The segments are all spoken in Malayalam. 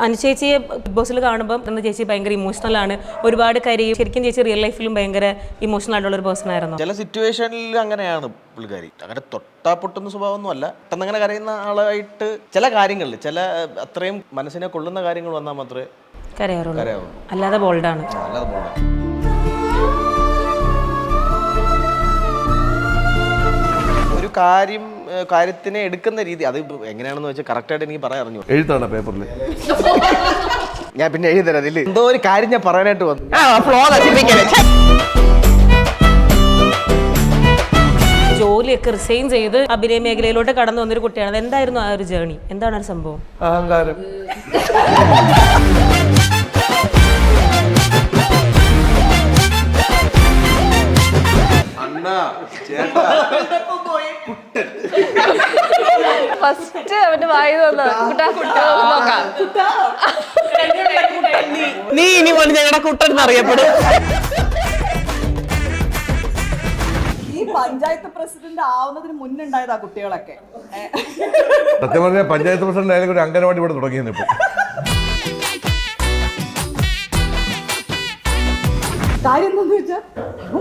അനുചേച്ചിയെ ബിഗ് ബോസിൽ കാണുമ്പോൾ ചേച്ചി ഭയങ്കര ഇമോഷണൽ ആണ്, ഒരുപാട് കരയും. ശരിക്കും ചേച്ചി റിയൽ ലൈഫിലും ഭയങ്കര ഇമോഷണൽ ആയിട്ടുള്ള ഒരു പേഴ്സൺ ആയിരുന്നു. ചില സിറ്റുവേഷനിൽ അങ്ങനെയാണ് പുള്ളിക്കാരി. അങ്ങനെ തൊട്ടാ പൊട്ടുന്ന സ്വഭാവമൊന്നും അല്ല. പെട്ടെന്ന് അങ്ങനെ കരയുന്ന ആളായിട്ട് ചില കാര്യങ്ങളിൽ ചില അത്രയും മനസ്സിനെ കൊള്ളുന്ന കാര്യങ്ങൾ വന്നാൽ മാത്രമേ കരയാറുള്ളൂ, അല്ലാതെ ബോൾഡാണ്. ഒരു കാര്യത്തിനെ എടുക്കുന്ന രീതി അത് എങ്ങനെയാണെന്ന് വെച്ചാൽ കറക്റ്റായിട്ട് എനിക്ക് പറയാൻ അറിഞ്ഞു. എഴുത്താണ് പേപ്പറിൽ ഞാൻ പിന്നെ എഴുതരാം. അതിൽ എന്തോ ഒരു കാര്യം ഞാൻ പറയാനായിട്ട് വന്നു. ജോലിയൊക്കെ റിസൈൻ ചെയ്ത് അഭിനയ മേഖലയിലോട്ട് കടന്നു വന്നൊരു കുട്ടിയാണ്. എന്തായിരുന്നു ആ ഒരു ജേർണി? എന്താണ് ഒരു സംഭവം? അഹങ്കാരം. ഫസ്റ്റ് അവന്റെ വായി നോക്കാം, നീ ഇനി പോലെ ഞങ്ങളുടെ കുട്ടൻ അറിയപ്പെടും. ഈ പഞ്ചായത്ത് പ്രസിഡന്റ് ആവുന്നതിന് മുന്നുണ്ടായതാ കുട്ടികളൊക്കെ. സത്യം പറഞ്ഞാൽ പഞ്ചായത്ത് പ്രസിഡന്റ് ആയാലും ഒരു അംഗനവാടി ഇവിടെ തുടങ്ങിയെന്ന് ഇപ്പൊ. കാര്യം എന്താന്ന് വെച്ചാൽ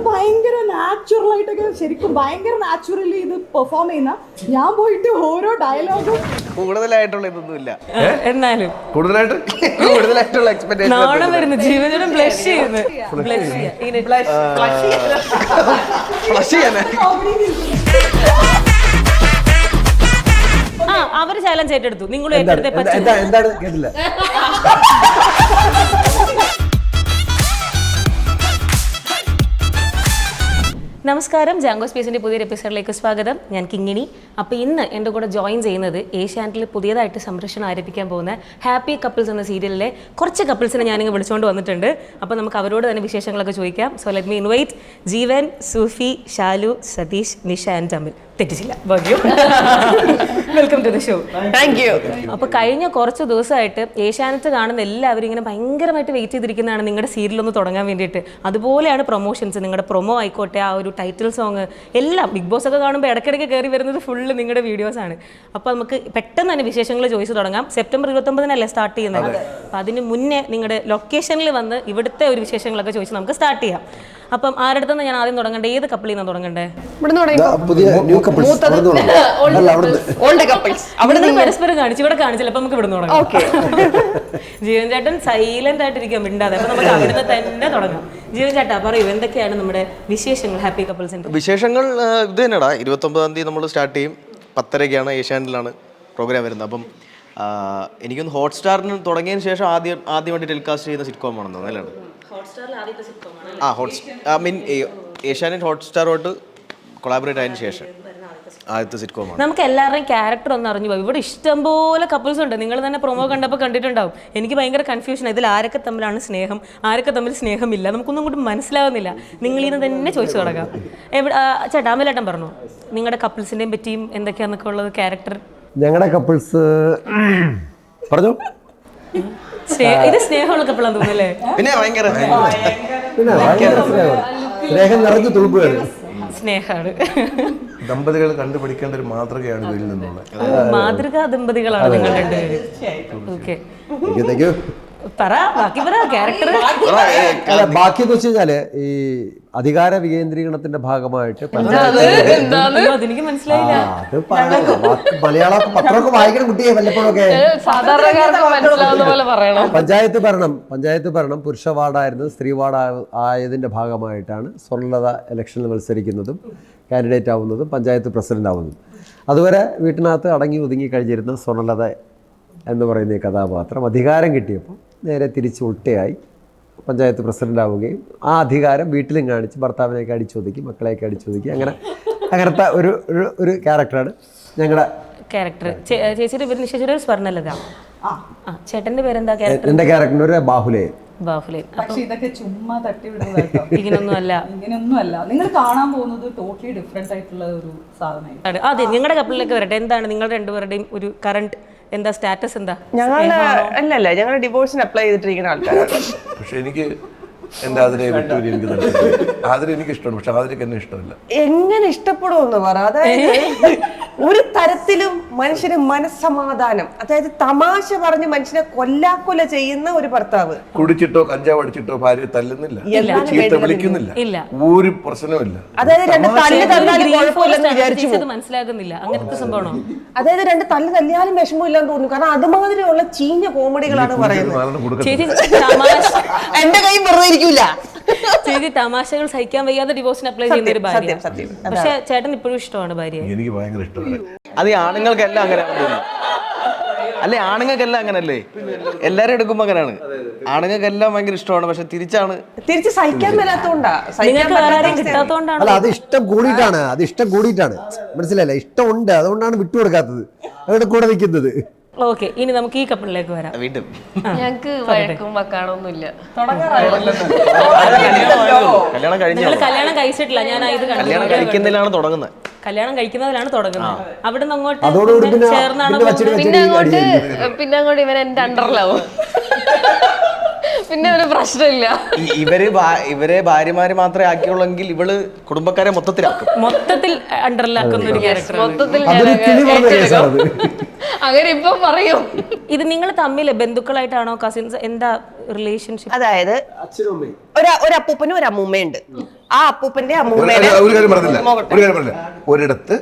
ഭയങ്കര നാച്ചുറൽ ആയിട്ടൊക്കെ ശരിക്കും ഭയങ്കര നാച്ചുറലി ഇത് പെർഫോം ചെയ്യുന്ന. ഞാൻ പോയിട്ട് ഓരോ ഡയലോഗും കൂടുതലായിട്ടുള്ള ഇതൊന്നും ഇല്ല. എന്നാലും കൂടുതലായിട്ടുള്ള എക്സ്പെക്ടേഷൻ നാണം വരുന്നു. ജീവനും ബ്ലഷ് ചെയ്യുന്നു. അവര് ചാലഞ്ച് ഏറ്റെടുത്തു. നിങ്ങളും ഏറ്റെടുത്തേ. എന്താണ് കേട്ടില്ല. നമസ്കാരം, ജാങ്കോ സ്പേസിൻ്റെ പുതിയൊരു എപ്പിസോഡിലേക്ക് സ്വാഗതം. ഞാൻ കിങ്ങിണി. അപ്പോൾ ഇന്ന് എൻ്റെ കൂടെ ജോയിൻ ചെയ്യുന്നത് ഏഷ്യാനെറ്റിൽ പുതിയതായിട്ട് സംരക്ഷണം ആരംഭിക്കാൻ പോകുന്ന ഹാപ്പി കപ്പിൾസ് എന്ന സീരിയലിലെ കുറച്ച് കപ്പിൾസിനെ ഞാനിങ്ങ് വിളിച്ചുകൊണ്ട് വന്നിട്ടുണ്ട്. അപ്പോൾ നമുക്ക് അവരോട് തന്നെ വിശേഷങ്ങളൊക്കെ ചോദിക്കാം. So let me invite Jeevan, Sufi, Shalu, Satish, Nisha and Tamil. തെറ്റിച്ചില്ല, ഭാഗ്യം. Welcome to the show. Thank you. അപ്പോൾ കഴിഞ്ഞ കുറച്ച് ദിവസമായിട്ട് ഏഷ്യാനെറ്റ് കാണുന്ന എല്ലാവരും ഇങ്ങനെ ഭയങ്കരമായിട്ട് വെയിറ്റ് ചെയ്തിരിക്കുന്നതാണ് നിങ്ങളുടെ സീരിയലൊന്ന് തുടങ്ങാൻ വേണ്ടിയിട്ട്. അതുപോലെയാണ് പ്രൊമോഷൻസ്, നിങ്ങളുടെ പ്രൊമോ ആയിക്കോട്ടെ, ആ ഒരു ടൈറ്റിൽ സോങ് എല്ലാം. ബിഗ് ബോസ് ഒക്കെ കാണുമ്പോൾ ഇടയ്ക്കിടയ്ക്ക് കയറി വരുന്നത് ഫുള്ള് നിങ്ങളുടെ വീഡിയോസാണ്. അപ്പോൾ നമുക്ക് പെട്ടെന്ന് തന്നെ വിശേഷങ്ങൾ ചോദിച്ചു തുടങ്ങാം. സെപ്റ്റംബർ 29 സ്റ്റാർട്ട് ചെയ്യുന്നത്. അപ്പോൾ അതിന് മുന്നേ നിങ്ങളുടെ ലൊക്കേഷനിൽ വന്ന് ഇവിടുത്തെ ഒരു വിശേഷങ്ങളൊക്കെ ചോദിച്ച് നമുക്ക് സ്റ്റാർട്ട് ചെയ്യാം. അപ്പം ആരുടെ ഞാൻ ആദ്യം തുടങ്ങണ്ടേ? ഏത് കപ്പിളിൽ നിന്നാണ് തുടങ്ങണ്ടേ? പരസ്പരം കാണിച്ചു, ഇവിടെ കാണിച്ചില്ല. അപ്പൊ നമുക്ക് ഇവിടുന്ന് തുടങ്ങാം. ജീവൻ ചേട്ടൻ സൈലന്റ് ആയിട്ടിരിക്കാൻ മിണ്ടാതെ. അപ്പൊ നമുക്ക് അവിടുന്ന് തന്നെ തുടങ്ങാം. ജീവൻ ചേട്ടാ പറയൂ, എന്തൊക്കെയാണ് നമ്മുടെ വിശേഷങ്ങൾ ഹാപ്പി കപ്പിൾസിന്റെ? വിശേഷങ്ങൾ ഇത് തന്നെടാ. 29 തീയതി നമ്മൾ സ്റ്റാർട്ട് ചെയ്യും. 10:30 ഏഷ്യാനെറ്റിലാണ് പ്രോഗ്രാം വരുന്നത്. അപ്പം എനിക്കൊന്ന് ഹോട്ട്സ്റ്റാറിന് തുടങ്ങിയതിന് ശേഷം ആദ്യമായിട്ട് ടെലികാസ്റ്റ് ചെയ്യുന്ന സിറ്റ്കോം ആണെന്ന് തോന്നുന്നു. ഏഷ്യാനെറ്റ് ഹോട്ട്സ്റ്റാറുമായിട്ട് കൊളാബറേറ്റ് ആയതിനു ശേഷം ആദ്യത്തെ സിറ്റ്കോമാണ്. നമുക്ക് എല്ലാവരുടെയും ക്യാരക്ടർ ഒന്ന് അറിഞ്ഞു പോകും. ഇവിടെ ഇഷ്ടംപോലെ കപ്പിൾസ് ഉണ്ട്. നിങ്ങൾ തന്നെ പ്രൊമോ കണ്ടപ്പോൾ കണ്ടിട്ടുണ്ടാവും. എനിക്ക് ഭയങ്കര കൺഫ്യൂഷൻ. ഇതിൽ ആരൊക്കെ തമ്മിലാണ് സ്നേഹം, ആരൊക്കെ തമ്മിൽ സ്നേഹമില്ല, നമുക്കൊന്നും കൂടി മനസ്സിലാവുന്നില്ല. നിങ്ങളിന്ന് തന്നെ ചോദിച്ചു തുടങ്ങാം. ചേട്ടാ, അമലേട്ടൻ പറഞ്ഞു നിങ്ങളുടെ കപ്പിൾസിൻ്റെയും പറ്റിയും എന്തൊക്കെയാന്നൊക്കെ ഉള്ളത് ക്യാരക്ടർ. ഞങ്ങളുടെ കപ്പിൾസ് പറഞ്ഞു. ഇത് സ്നേഹമുള്ള കപ്പിളാന്ന് തോന്നുന്നല്ലേ? പിന്നെ ഭയങ്കര സ്നേഹം നിറഞ്ഞു തുളുമ്പുകയാണ്. സ്നേഹമാണ്. ദമ്പതികൾ കണ്ടുപിടിക്കേണ്ട ഒരു മാതൃകയാണ് ഇതിൽ നിന്നുള്ള. മാതൃകാ ദമ്പതികളാണ് നിങ്ങൾ രണ്ടുപേരും. ഓക്കെ, ബാക്കി എന്ന് വെച്ച് കഴിഞ്ഞാല് ഈ അധികാര വികേന്ദ്രീകരണത്തിന്റെ ഭാഗമായിട്ട് എനിക്ക് മനസ്സിലായില്ല. മലയാള പത്രമൊക്കെ വായിക്കണം കുട്ടിയെ വല്ലപ്പോഴൊക്കെ. പഞ്ചായത്ത് ഭരണം പുരുഷ വാർഡായിരുന്നു, സ്ത്രീ വാർഡ് ആയതിന്റെ ഭാഗമായിട്ടാണ് സ്വർണ്ണലത ഇലക്ഷനിൽ മത്സരിക്കുന്നതും കാൻഡിഡേറ്റ് ആവുന്നതും പഞ്ചായത്ത് പ്രസിഡന്റ് ആവുന്നതും. അതുവരെ വീട്ടിനകത്ത് അടങ്ങി ഒതുങ്ങി കഴിഞ്ഞിരുന്ന സ്വർണ്ണലത എന്ന് പറയുന്ന ഈ കഥാപാത്രം അധികാരം കിട്ടിയപ്പോൾ നേരെ തിരിച്ച് ഉൾട്ടയായി പഞ്ചായത്ത് പ്രസിഡന്റ് ആവുകയും ആ അധികാരം വീട്ടിലും കാണിച്ച് ഭർത്താവിനെയൊക്കെ അടിച്ചൊതുക്കി, മക്കളെയൊക്കെ അടിച്ചൊതുക്കി, അങ്ങനത്തെ ഒരു ക്യാരക്ടറാണ് ഞങ്ങളുടെ ക്യാരക്ടർ. ചേച്ചിയുടെ പേര് നിശയുടെ സ്വർണ്ണലത. ചേട്ടന്റെ പേരെന്താ? എന്റെ ക്യാരക്ടറിന്റെ ഒരു ബാഹുലയൻ. പക്ഷെ ഇതൊക്കെ ചുമ്മാ തട്ടിവിടുന്നത്. ഇങ്ങനൊന്നുമല്ല. നിങ്ങൾ കാണാൻ പോകുന്നത് ടോട്ടലി ഡിഫറെന്റ് ആയിട്ടുള്ള ഒരു സാധനമാണ്. അതെ, നിങ്ങളുടെ കപ്പിളിലേക്ക് വരട്ടെ. എന്താണ് നിങ്ങളുടെ രണ്ടുപേരുടെയും ഒരു കറണ്ട് എന്താ സ്റ്റാറ്റസ്? എന്താ? ഞങ്ങൾ ഡിവോഴ്സിന് അപ്ലൈ ചെയ്തിട്ടിരിക്കുന്ന ആൾക്കാരാണ്. പക്ഷെ എനിക്ക് എന്റെ ആതിരയെ വിട്ടൂരി എനിക്ക് ആതിര എനിക്ക് ഇഷ്ടമാണ്. പക്ഷെ ആതിരക്ക് എന്നെ ഇഷ്ടമല്ല. എങ്ങനെ ഇഷ്ടപ്പെടുമെന്ന് പറ. അതായത് ഒരു തരത്തിലും മനുഷ്യന് മനസ്സമാധാനം, അതായത് തമാശ പറഞ്ഞ് മനുഷ്യനെ കൊല്ലാക്കൊല ചെയ്യുന്ന ഒരു ഭർത്താവ്. കുടിച്ചിട്ടോ കഞ്ചാവ് അടിച്ചിട്ടോ ഭാര്യ തല്ലുന്നില്ല, ചീത്ത വിളിക്കുന്നില്ല, ഒരു പ്രശ്നവുമില്ല. അതായത് രണ്ട് തല്ല് തന്നാലും കുഴപ്പമില്ലെന്ന് വിചാരിച്ചു പോകും. മനസ്സിലാകുന്നില്ല അങ്ങനത്തെ സംഭവമാണോ? അതായത് രണ്ട് തല്ല് തല്ലിയാലും വിഷമമില്ലെന്ന് തോന്നുന്നു. കാരണം അതുമാതിരിയുള്ള ചീഞ്ഞ കോമഡികളാണ് പറയുന്നത്. ചേച്ചി തമാശ എന്റെ കൈ വെറുതെ ഇരിക്കൂല. ചേച്ചി തമാശകൾ സഹിക്കാൻ വയ്യാതെ ഡിവോഴ്സിന് അപ്ലൈ ചെയ്യുന്ന ഒരു ഭാര്യ. സത്യം. പക്ഷെ ചേട്ടൻ ഇപ്പോഴും ഇഷ്ടമാണ് ഭാര്യയെ. എനിക്ക് ഭയങ്കര ഇഷ്ടമാണ്. അത് ഈ ആണുങ്ങൾക്കെല്ലാം അങ്ങനെ അല്ലേ? ആണുങ്ങൾക്കെല്ലാം അങ്ങനല്ലേ? എല്ലാരും എടുക്കുമ്പോ അങ്ങനെയാണ്. ആണുങ്ങൾക്കെല്ലാം ഭയങ്കര ഇഷ്ടമാണ്, പക്ഷെ തിരിച്ച് സഹിക്കാൻ മേലാത്തോണ്ടാ. നിങ്ങൾക്ക് വേറെ ആരെയും കിട്ടാത്തോണ്ടാണ്. അല്ല, അത് ഇഷ്ടം കൂടിയിട്ടാണ്. മനസ്സിലായില്ല, ഇഷ്ടമുണ്ട്, അതുകൊണ്ടാണ് വിട്ടുകൊടുക്കാത്തത്, അവരുടെ കൂടെ നിൽക്കുന്നത്. ഓക്കെ, ഇനി നമുക്ക് ഈ കപ്പിളിലേക്ക് വരാം. വീണ്ടും ഞങ്ങക്ക് വഴക്കും വക്കാണൊന്നുമില്ല. കല്യാണം കഴിഞ്ഞ നിങ്ങൾ കല്യാണം കഴിച്ചിട്ടില്ല, ഞാൻ ഇത് കല്യാണം കഴിക്കുന്നതിലാണ് തുടങ്ങുന്നത്. കല്യാണം കഴിക്കുന്നതിലാണ് തുടങ്ങുന്നത്. അവിടെ നിന്ന് അങ്ങോട്ട് അതോടുകൂടി ചേർന്നാണ് പിന്നെ അങ്ങോട്ട് ഇവൻ എന്റെ അണ്ടറിലാവും. പിന്നെ ഒരു പ്രശ്നമില്ല. ഇവരെ ഭാര്യമാര് മാത്രമേ ആക്കിയുള്ളെങ്കിൽ ഇവള് കുടുംബക്കാരെ മൊത്തത്തിൽ അണ്ടറിലാക്കുന്ന ഒരു ക്യാരക്ടർ. മൊത്തത്തിൽ അങ്ങനെ ഇപ്പം പറയും. ഇത് നിങ്ങൾ തമ്മിൽ ബന്ധുക്കളായിട്ടാണോ, കസിൻസ്, എന്താ റിലേഷൻഷിപ്പ്? അതായത് ഒരു അപ്പൂപ്പനും ഒരു അമ്മൂമ്മയുണ്ട്. ആ അപ്പൂപ്പന്റെ അമ്മൂമ്മയുടെ ഒരു കാര്യം പറഞ്ഞില്ല, ഒരിടത്ത്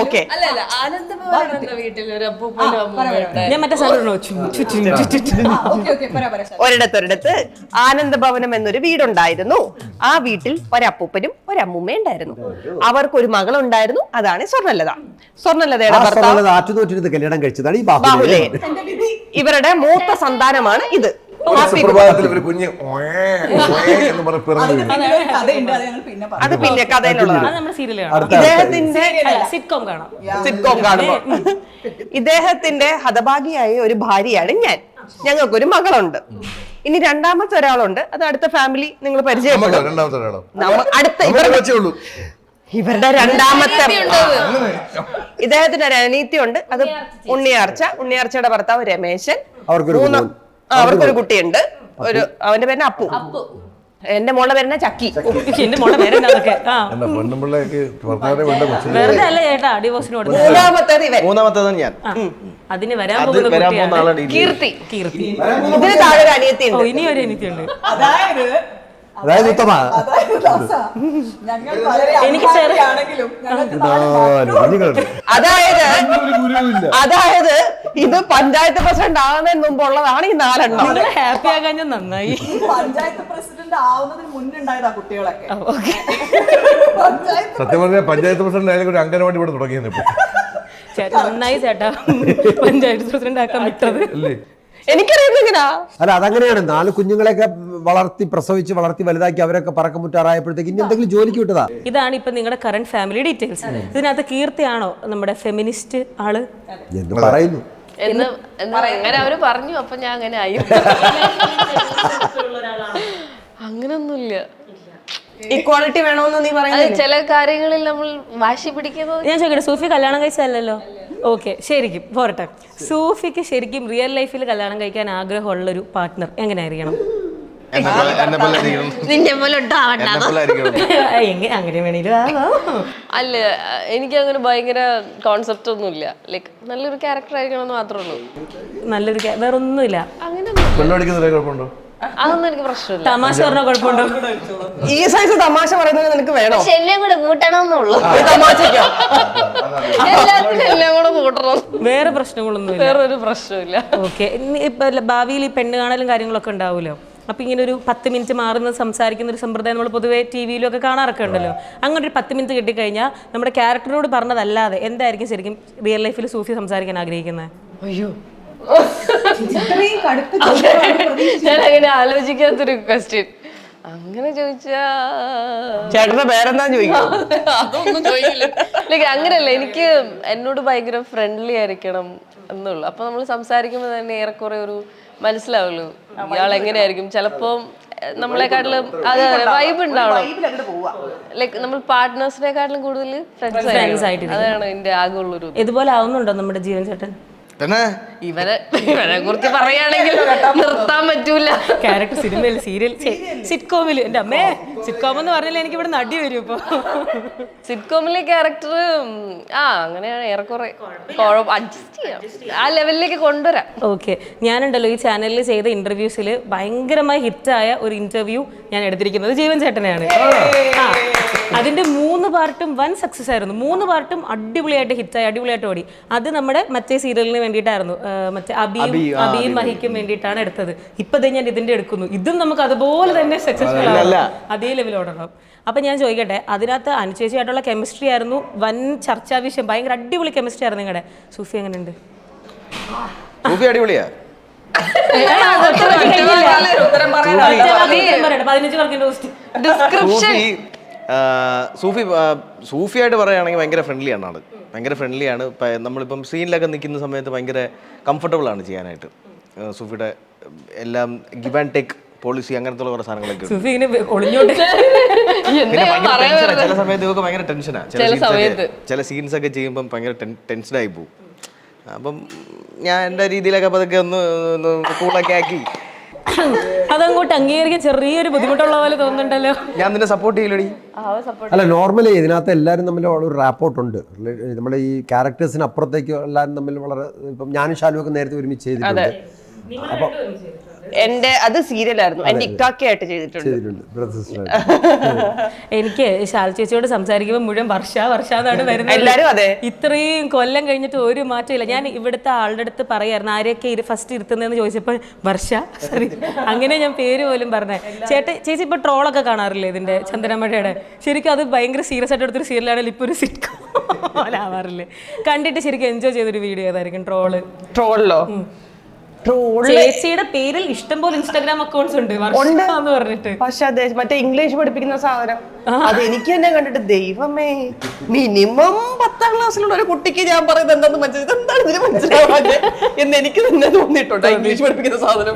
ഓക്കെ. ഞാൻ മറ്റേ സാധനം ഒരിടത്ത് ആനന്ദഭവനം എന്നൊരു വീടുണ്ടായിരുന്നു. ആ വീട്ടിൽ ഒരപ്പൂപ്പനും ഒരമ്മൂമ്മയും ഉണ്ടായിരുന്നു. അവർക്കൊരു മകളുണ്ടായിരുന്നു, അതാണ് സ്വർണ്ണലതയുടെ ഭർത്താവ് ആറ്റുനോറ്റിരുന്ന് കല്യാണം കഴിച്ചതാണ് ഈ ബാഹുലേയൻ. ഇവരുടെ മൂത്ത സന്താനമാണ് ഇത്. അത് പിന്നെ കഥയിലുള്ളതാണ്. സിറ്റ്കോം കാണുമ്പോ ഇദ്ദേഹത്തിന്റെ ഹതഭാഗിയായ ഒരു ഭാര്യയാണ് ഞാൻ. ഞങ്ങൾക്കൊരു മകളുണ്ട്. ഇനി രണ്ടാമത്തെ ഒരാളുണ്ട്, അത് അടുത്ത ഫാമിലി നിങ്ങൾ പരിചയപ്പെടും. ഇവരുടെ രണ്ടാമത്തെ ഇദ്ദേഹത്തിന്റെ ഒരു അനീതിയുണ്ട്, അത് ഉണ്ണിയാർച്ചയുടെ ഭർത്താവ് രമേശൻ. അവർക്കൊരു കുട്ടിയുണ്ട്, അവന്റെ പേര് അപ്പു. എന്റെ മോളുടെ പേരെന്നാ ചക്കി. എന്റെ മോളുടെ പേരെന്താന്നൊക്കെ മൂന്നാമത്തേതാണ് ഞാൻ. അതിന് വരാൻ പോകുന്ന കീർത്തി. ഇതിന് താഴെ ഒരു അനിയത്തിയുണ്ട്. ഇനി ഒരു അനിയത്തിയുണ്ട്. അതായത് ഉത്തമ അതായത് ഇത് പഞ്ചായത്ത് പ്രസിഡന്റ് ആകുന്നതിന് മുമ്പുള്ളതാണ് ഈ 4 എണ്ണം. ഹാപ്പി ആകാൻ നന്നായി. പഞ്ചായത്ത് പ്രസിഡന്റ് ആവുന്നതിന് മുന്നുണ്ടായതാ കുട്ടികളൊക്കെ. സത്യം പറഞ്ഞാൽ പഞ്ചായത്ത് പ്രസിഡന്റ് ആയാലും ഒരു അംഗനവാടി ഇവിടെ തുടങ്ങിയെന്ന് ഇപ്പൊ. നന്നായി ചേട്ടാ പഞ്ചായത്ത് പ്രസിഡന്റ് ആക്കാൻ വിട്ടത്. എനിക്കറിയാം. അല്ല, അതങ്ങനെയാണ്. 4 കുഞ്ഞുങ്ങളെയൊക്കെ പ്രസവിച്ച് വളർത്തി വലുതാക്കി അവരൊക്കെ പറക്കമുറ്റാറായപ്പോഴത്തേക്ക് ഇനി എന്തെങ്കിലും ജോലിക്ക് വിട്ടതാ. ഇതാണ് ഇപ്പൊ നിങ്ങളുടെ കറന്റ് ഫാമിലി ഡീറ്റെയിൽസ്. ഇതിനകത്ത് കീർത്തിയാണോ നമ്മുടെ ഫെമിനിസ്റ്റ് ആള് എന്ന് പറയുന്നു? അങ്ങനെ അവര് പറഞ്ഞു, അപ്പൊ ഞാൻ അങ്ങനെ ആയി. അങ്ങനൊന്നുമില്ല. ഇക്വാളിറ്റി വേണമെന്ന് നീ പറയുന്നത്. ചില കാര്യങ്ങളിൽ നമ്മൾ വാശി പിടിക്കുന്നത്. ഞാൻ ചോദിക്കട്ടെ, സൂഫി കല്യാണം കഴിച്ചല്ലോ? ഓക്കെ, ശരിക്കും പോരട്ടെ. സൂഫിക്ക് ശരിക്കും റിയൽ ലൈഫിൽ കല്യാണം കഴിക്കാൻ ആഗ്രഹമുള്ളൊരു പാർട്ട്ണർ എങ്ങനെയായിരിക്കണം? അങ്ങനെ വേണേലും അല്ല, എനിക്ക് അങ്ങനെ ഭയങ്കര കോൺസെപ്റ്റ് ഒന്നുമില്ല. ലൈക്ക് നല്ലൊരു ക്യാരക്ടർ ആയിരിക്കണം എന്ന് മാത്രമേ ഉള്ളൂ. നല്ലൊരു വേറൊന്നുമില്ല. അങ്ങനെ കുഴപ്പമുണ്ടോ? അതൊന്നും എനിക്ക് പ്രശ്നമില്ല. തമാശ പറഞ്ഞാൽ കുഴപ്പമുണ്ടോ? ഈ സൈസ് തമാശ പറയുന്നത് നിനക്ക് വേണോ? എല്ലാം കൂടെ കൂട്ടണമെന്നുള്ളൂ. എല്ലാം കൂടെ കൂട്ടണം. വേറെ പ്രശ്നങ്ങളൊന്നും വേറൊരു പ്രശ്നമില്ല. ഓക്കെ. ഇപ്പൊ ഭാവിയിൽ ഈ പെണ്ണ് കാണലും കാര്യങ്ങളൊക്കെ ഉണ്ടാവുമല്ലോ. അപ്പൊ ഇങ്ങനെ ഒരു 10 മിനിറ്റ് മാറുന്ന സംസാരിക്കുന്ന ഒരു സമ്പ്രദായം നമ്മൾ പൊതുവേ TV-ലും ഒക്കെ കാണാറൊക്കെ ഉണ്ടല്ലോ. അങ്ങനെ ഒരു 10 മിനിറ്റ് കിട്ടിക്കഴിഞ്ഞാൽ നമ്മുടെ ക്യാരക്ടറോട് പറഞ്ഞതല്ലാതെ എന്തായിരിക്കും ശരിക്കും റിയൽ ലൈഫിൽ സൂഫി സംസാരിക്കാൻ ആഗ്രഹിക്കുന്നത്? അയ്യോ, ഞാൻ അങ്ങനെ ആലോചിക്കാത്തൊരു ക്വസ്റ്റ്യൻ. അങ്ങനെ ചോദിച്ചാ ചേട്ടന്റെ പേരെന്താ ചോദിക്കും? അതൊന്നും ചോദിക്കില്ല. ലൈക്ക് അങ്ങനെയല്ല, എനിക്ക് എന്നോട് ഭയങ്കര ഫ്രണ്ട്ലി ആയിരിക്കണം എന്നുള്ളൂ. അപ്പൊ നമ്മൾ സംസാരിക്കുമ്പോൾ തന്നെ ഏറെക്കുറെ ഒരു മനസ്സിലാവുള്ളൂ ഇയാൾ എങ്ങനെയായിരിക്കും. ചിലപ്പോ നമ്മളെക്കാട്ടിലും അതെ വൈബ് ഉണ്ടാവണം. ലൈക്ക് നമ്മൾ പാർട്ട്നേഴ്സിനെക്കാട്ടിലും കൂടുതൽ ഫ്രണ്ട്സ് ആയിട്ട്. അതാണ് എന്റെ ആകെയുള്ളൊരു. ഇതുപോലെ ആവുന്നുണ്ടോ നമ്മുടെ ജീവൻ ചേട്ടൻ? പിന്നെ ഇവനെ കുറിച്ച് പറയുകയാണെങ്കിൽ നിർത്താൻ പറ്റൂല. ക്യാരക്ടർ സിനിമയിൽ സീരിയൽ സിറ്റ്കോമിൽ എൻ്റെ അമ്മേ സിറ്റ്കോം എന്ന് പറഞ്ഞാൽ എനിക്ക് ഇവിടെ നടി വരും ഇപ്പോൾ. സിറ്റ്കോമിലെ ക്യാരക്ടർ അങ്ങനെയാണ് ഏറെക്കുറെ അഡ്ജസ്റ്റ് ചെയ്യാം, ആ ലെവലിലേക്ക് കൊണ്ടുവരാം. ഓക്കെ, ഞാനുണ്ടല്ലോ ഈ ചാനലിൽ ചെയ്ത ഇന്റർവ്യൂസിൽ ഭയങ്കരമായി ഹിറ്റായ ഒരു ഇന്റർവ്യൂ ഞാൻ എടുത്തിരിക്കുന്നത് ജീവൻ ചേട്ടനെയാണ്. അതിന്റെ 3 പാർട്ടും വൻ സക്സസ് ആയിരുന്നു. 3 പാർട്ടും അടിപൊളിയായിട്ട് ഹിറ്റായി, അടിപൊളിയായിട്ട് ഓടി. അത് നമ്മുടെ മറ്റേ സീരിയലിന് വേണ്ടിയിട്ടായിരുന്നു, മറ്റേ അബിയും മഹിക്കും വേണ്ടിയിട്ടാണ് എടുത്തത്. ഇപ്പൊ ഞാൻ ഇതിന്റെ എടുക്കുന്നു, ഇതും നമുക്ക് അതുപോലെ തന്നെ സക്സസ്ഫുൾ ആവും, അതേ ലെവലിൽ ഓടണം. അപ്പൊ ഞാൻ ചോദിക്കട്ടെ, അതിനകത്ത് അനുചേച്ചിയായിട്ടുള്ള കെമിസ്ട്രി ആയിരുന്നു വൻ ചർച്ചാ വിഷയം, ഭയങ്കര അടിപൊളി കെമിസ്ട്രി ആയിരുന്നു നിങ്ങളുടെ. സൂഫി എങ്ങനെയുണ്ട്? സൂഫി അടിപൊളിയാ. സൂഫിയായിട്ട് പറയുകയാണെങ്കിൽ ഭയങ്കര ഫ്രണ്ട്ലിയാണ് ആള്, ഭയങ്കര ഫ്രണ്ട്ലിയാണ്. നമ്മളിപ്പം സീനിലൊക്കെ നിൽക്കുന്ന സമയത്ത് ഭയങ്കര കംഫർട്ടബിൾ ആണ് ചെയ്യാനായിട്ട്. സൂഫിയുടെ എല്ലാം ഗിവ് ആൻഡ് ടേക്ക് പോളിസി അങ്ങനത്തെ കുറേ സാധനങ്ങളൊക്കെ ഉണ്ട്. ചില സമയത്ത് ഇവർക്ക് ഭയങ്കര ടെൻഷനാണ്, ചില സീൻസ് ഒക്കെ ചെയ്യുമ്പം ഭയങ്കര ടെൻഷനായി പോകും. അപ്പം ഞാൻ എൻ്റെ രീതിയിലൊക്കെ അപ്പോൾ അതൊക്കെ ഒന്ന് കൂളൊക്കെ ആക്കി അതങ്ങോട്ട് അംഗീകരിക്കാൻ ചെറിയൊരു ബുദ്ധിമുട്ടുള്ള പോലെ തോന്നുന്നുണ്ടല്ലോ. ഞാൻ നിന്നെ സപ്പോർട്ട് ചെയ്യില്ലടി. അല്ല, നോർമലി ഇതിനകത്ത് എല്ലാവരും തമ്മിൽ ഒരു റാപ്പോർട്ട് ഉണ്ട്. നമ്മുടെ ഈ ക്യാരക്ടേഴ്സിന് അപ്പുറത്തേക്ക് എല്ലാവരും തമ്മിൽ വളരെ, ഇപ്പം ഞാനും ഷാലുവൊക്കെ നേരത്തെ ഒരുമിച്ച് ചെയ്തിട്ടുണ്ട്. അപ്പം എന്റെ അത് സീരിയലായിരുന്നു, എന്റെ ഇക്കാക്കയായിട്ട് ചെയ്തിട്ടുണ്ട്. എനിക്ക് ശാൽ ചേച്ചിയോട് സംസാരിക്കുമ്പോൾ മുഴുവൻ വർഷ എന്നാണ് വരുന്നത്. എല്ലാരും അതെ. ഇത്രയും കൊല്ലം കഴിഞ്ഞിട്ട് ഒരു മാറ്റമില്ല. ഞാൻ ഇവിടുത്തെ ആളുടെ അടുത്ത് പറയായിരുന്നു ആരെയൊക്കെ ഫസ്റ്റ് ഇരുത്തുന്നതെന്ന് ചോദിച്ചപ്പോൾ വർഷ, സോറി അങ്ങനെ ഞാൻ പേര് പോലും പറഞ്ഞേ. ചേച്ചി ഇപ്പൊ ട്രോളൊക്കെ കാണാറില്ലേ ഇതിന്റെ ചന്ദനമഴയുടെ? ശരിക്കും അത് ഭയങ്കര സീരിയസ് ആയിട്ട് എടുത്തൊരു സീരിയലാണെങ്കിൽ ഇപ്പൊ ഒരു സിറ്റ്കോം പോലെ ആവാറില്ലേ? കണ്ടിട്ട് ശരിക്കും എൻജോയ് ചെയ്തൊരു വീഡിയോ ഏതായിരിക്കും? ട്രോളിലോ? ചേച്ചിയുടെ പേരിൽ ഇഷ്ടംപോലെ ഇൻസ്റ്റാഗ്രാം അക്കൗണ്ട്സ് ഉണ്ട് എന്ന് പറഞ്ഞിട്ട്. പക്ഷെ അതെ, മറ്റേ ഇംഗ്ലീഷ് പഠിപ്പിക്കുന്ന സാധനം അത് എനിക്ക് തന്നെ കണ്ടിട്ട് ദൈവമേ, മിനിമം 10ാം ക്ലാസ്സിലുള്ള ഒരു കുട്ടിക്ക് ഞാൻ പറയുന്നത് എന്താന്ന് എന്താണ് ഇതിന് മനസ്സിലാവാതെ എന്ന് എനിക്ക് തന്നെ തോന്നിയിട്ടുണ്ട്. ഇംഗ്ലീഷ് പഠിപ്പിക്കുന്ന സാധനം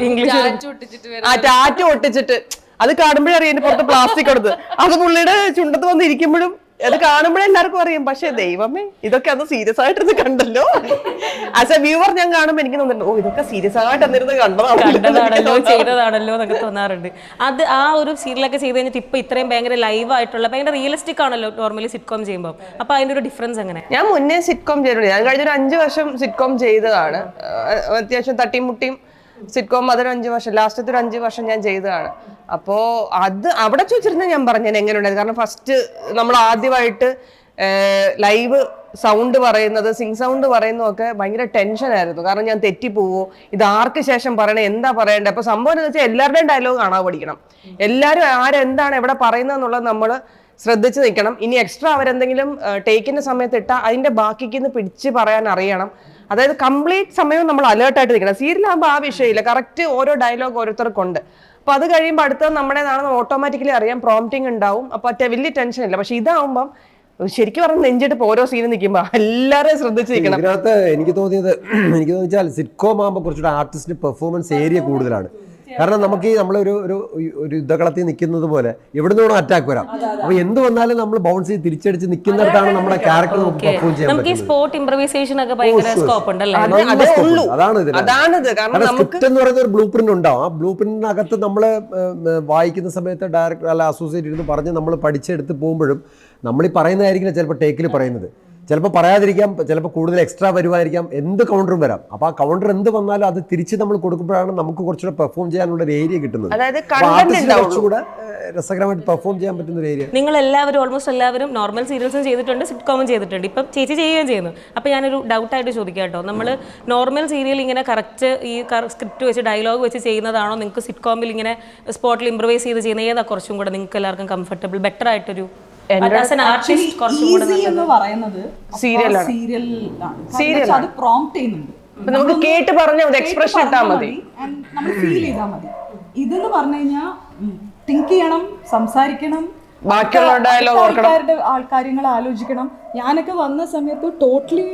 ടാറ്റു ഒട്ടിച്ചിട്ട് അത് കാണുമ്പോഴേ അറിയാം എന്റെ പുറത്ത് പ്ലാസ്റ്റിക് കൊടുത്ത്, അത് പുള്ളിയുടെ ചുണ്ടത്ത് വന്ന് ഇരിക്കുമ്പോഴും അത് കാണുമ്പോഴേ എല്ലാവർക്കും അറിയാം. പക്ഷെ ദൈവമേ, ഇതൊക്കെ അത് സീരിയസ് ആയിട്ടിരുന്ന് കണ്ടല്ലോ. ആസ് എ വ്യൂവർ ഞാൻ കാണുമ്പോൾ എനിക്ക് തോന്നുന്നുണ്ട്, ഇതൊക്കെ സീരിയസ് ആയിട്ട് എന്നിരുന്ന് കണ്ടതാണല്ലോ, ചെയ്തതാണല്ലോ എന്നൊക്കെ തോന്നാറുണ്ട്. അത് ആ ഒരു സീരിയലൊക്കെ ചെയ്ത് കഴിഞ്ഞിട്ട് ഇപ്പൊ ഇത്രയും ഭയങ്കര ലൈവ് ആയിട്ടുള്ള ഭയങ്കര റിയലിസ്റ്റിക് ആണല്ലോ നോർമലി സിറ്റ്കോം ചെയ്യുമ്പോൾ. അപ്പൊ അതിന്റെ ഒരു ഡിഫറൻസ് എങ്ങനെ? ഞാൻ മുന്നേ സിറ്റ്കോം ചെയ്തിട്ടുണ്ട്. ഞാൻ കഴിഞ്ഞൊരു 5 വർഷം സിറ്റ്കോം ചെയ്തതാണ്. അത്യാവശ്യം തട്ടിമുട്ടിയും സിറ്റ്കോം അതൊരു 5 വർഷം, ലാസ്റ്റത്തെ ഒരു 5 വർഷം ഞാൻ ചെയ്തതാണ്. അപ്പോ അത് അവിടെ ചോദിച്ചിരുന്ന ഞാൻ പറഞ്ഞത് എങ്ങനെയുണ്ടായിരുന്നു. കാരണം ഫസ്റ്റ് നമ്മൾ ആദ്യമായിട്ട് ലൈവ് സൗണ്ട് പറയുന്നത്, സിംഗ് സൗണ്ട് പറയുന്നതൊക്കെ ഭയങ്കര ടെൻഷനായിരുന്നു. കാരണം ഞാൻ തെറ്റിപ്പോവോ, ഇത് ആർക്ക് ശേഷം പറയണേ, എന്താ പറയണ്ടേ. അപ്പൊ സംഭവം എന്ന് വെച്ചാൽ എല്ലാവരുടെയും ഡയലോഗ് കാണാൻ പഠിക്കണം. എല്ലാവരും ആരെന്താണ് എവിടെ പറയുന്നതെന്നുള്ളത് നമ്മൾ ശ്രദ്ധിച്ച് നിൽക്കണം. ഇനി എക്സ്ട്രാ അവരെന്തെങ്കിലും ടേക്കിന്റെ സമയത്ത് ഇട്ടാൽ അതിന്റെ ബാക്കിക്ക് പിടിച്ച് പറയാൻ അറിയണം. അതായത് കംപ്ലീറ്റ് സമയവും നമ്മൾ അലേർട്ടായിട്ട് നിൽക്കണം. സീരിയലാകുമ്പോൾ ആ വിഷയമില്ല, കറക്റ്റ് ഓരോ ഡയലോഗ് ഓരോരുത്തർക്കുണ്ട്. അപ്പൊ അത് കഴിയുമ്പോൾ അടുത്തത് നമ്മുടേതാണെന്ന് ഓട്ടോമാറ്റിക്കലി അറിയാം, പ്രോംപ്റ്റിംഗ് ഉണ്ടാവും. അപ്പൊ വലിയ ടെൻഷൻ ഇല്ല. പക്ഷെ ഇതാവുമ്പം ശരിക്കും പറഞ്ഞ് നെഞ്ചെടുപ്പ് ഓരോ സീനും നിൽക്കുമ്പോൾ എല്ലാവരെയും ശ്രദ്ധിച്ച് നിൽക്കണം. ഇതിനകത്ത് എനിക്ക് തോന്നിയാൽ സിറ്റ്കോം ആകുമ്പോൾ കുറച്ചുകൂടെ ആർട്ടിസ്റ്റിന് പെർഫോമൻസ് ഏരിയ കൂടുതലാണ്. കാരണം നമുക്ക് ഈ നമ്മളൊരു ഒരു യുദ്ധകളത്തിൽ നിൽക്കുന്നത് പോലെ എവിടെ നിന്നോ അറ്റാക്ക് വരാം. അപ്പൊ എന്ത് വന്നാലും നമ്മൾ ബൗൺസ് ചെയ്ത് തിരിച്ചടിച്ച് നിൽക്കുന്നിടത്താണ് നമ്മുടെ ക്യാരക്ടർ നമുക്ക് പെർഫോം ചെയ്യാൻ പറ്റുന്നത്. അതാണ് സ്ക്രിപ്റ്റ് എന്ന് പറയുന്ന ഒരു ബ്ലൂ പ്രിന്റ് ഉണ്ടാവും. ആ ബ്ലൂ പ്രിന്റിനകത്ത് നമ്മൾ വായിക്കുന്ന സമയത്ത് ഡയറക്ടർ അല്ല അസോസിയേറ്റ് ഇരുന്ന് പറഞ്ഞ് നമ്മൾ പഠിച്ചെടുത്ത് പോകുമ്പോഴും നമ്മൾ ഈ പറയുന്നതായിരിക്കില്ല ചിലപ്പോൾ ടേക്കിൽ പറയുന്നത്, ചിലപ്പോൾ പറയാതിരിക്കാം, ചിലപ്പോൾ കൂടുതൽ എക്സ്ട്രാ വരുമായിരിക്കാം, എന്ത് കൗണ്ടറും വരാം. അപ്പൊ ആ കൗണ്ടർ എന്ത് വന്നാലും അത് തിരിച്ച് നമ്മൾ കൊടുക്കുമ്പോഴാണ് നമുക്ക് കുറച്ചുകൂടെ പെർഫോം ചെയ്യാനുള്ള ഒരു ഏരിയ കിട്ടുന്നത്. കുറച്ചുകൂടെ രസകരമായിട്ട് പെർഫോം ചെയ്യാൻ പറ്റുന്ന ഒരു ഏരിയ. നിങ്ങൾ എല്ലാവരും ഓൾമോസ്റ്റ് എല്ലാവരും നോർമൽ സീരിയൽസും ചെയ്തിട്ടുണ്ട്, സിറ്റ്കോമും ചെയ്തിട്ടുണ്ട്, ഇപ്പം ചേച്ചി ചെയ്യുകയും ചെയ്യുന്നു. അപ്പോൾ ഞാനൊരു ഡൗട്ടായിട്ട് ചോദിക്കാം കേട്ടോ, നമ്മൾ നോർമൽ സീരിയൽ ഇങ്ങനെ കറക്റ്റ് ഈ സ്ക്രിപ്റ്റ് വെച്ച് ഡയലോഗ് വെച്ച് ചെയ്യുന്നതാണോ, നിങ്ങൾക്ക് സിറ്റ്കോമിൽ ഇങ്ങനെ സ്പോട്ടിൽ ഇംപ്രവൈസ് ചെയ്ത് ചെയ്യുന്ന ഏതാ കുറച്ചും കൂടെ നിങ്ങൾക്ക് എല്ലാവർക്കും കംഫർട്ടബിൾ, ബെറ്റർ ആയിട്ടൊരു അത് പ്രോംപ്റ്റ് ചെയ്യുന്നുണ്ട്, നമുക്ക് കേട്ട് പറഞ്ഞ എക്സ്പ്രഷൻ ഇട്ടാൽ മതി, നമ്മൾ ഫീൽ ചെയ്താൽ മതി. ഇതെന്ന് പറഞ്ഞു കഴിഞ്ഞാൽ തിങ്ക് ചെയ്യണം, സംസാരിക്കണം, ആൾക്കാര്യങ്ങൾ ആലോചിക്കണം. ഞാനൊക്കെ വന്ന സമയത്ത് ടോട്ടലി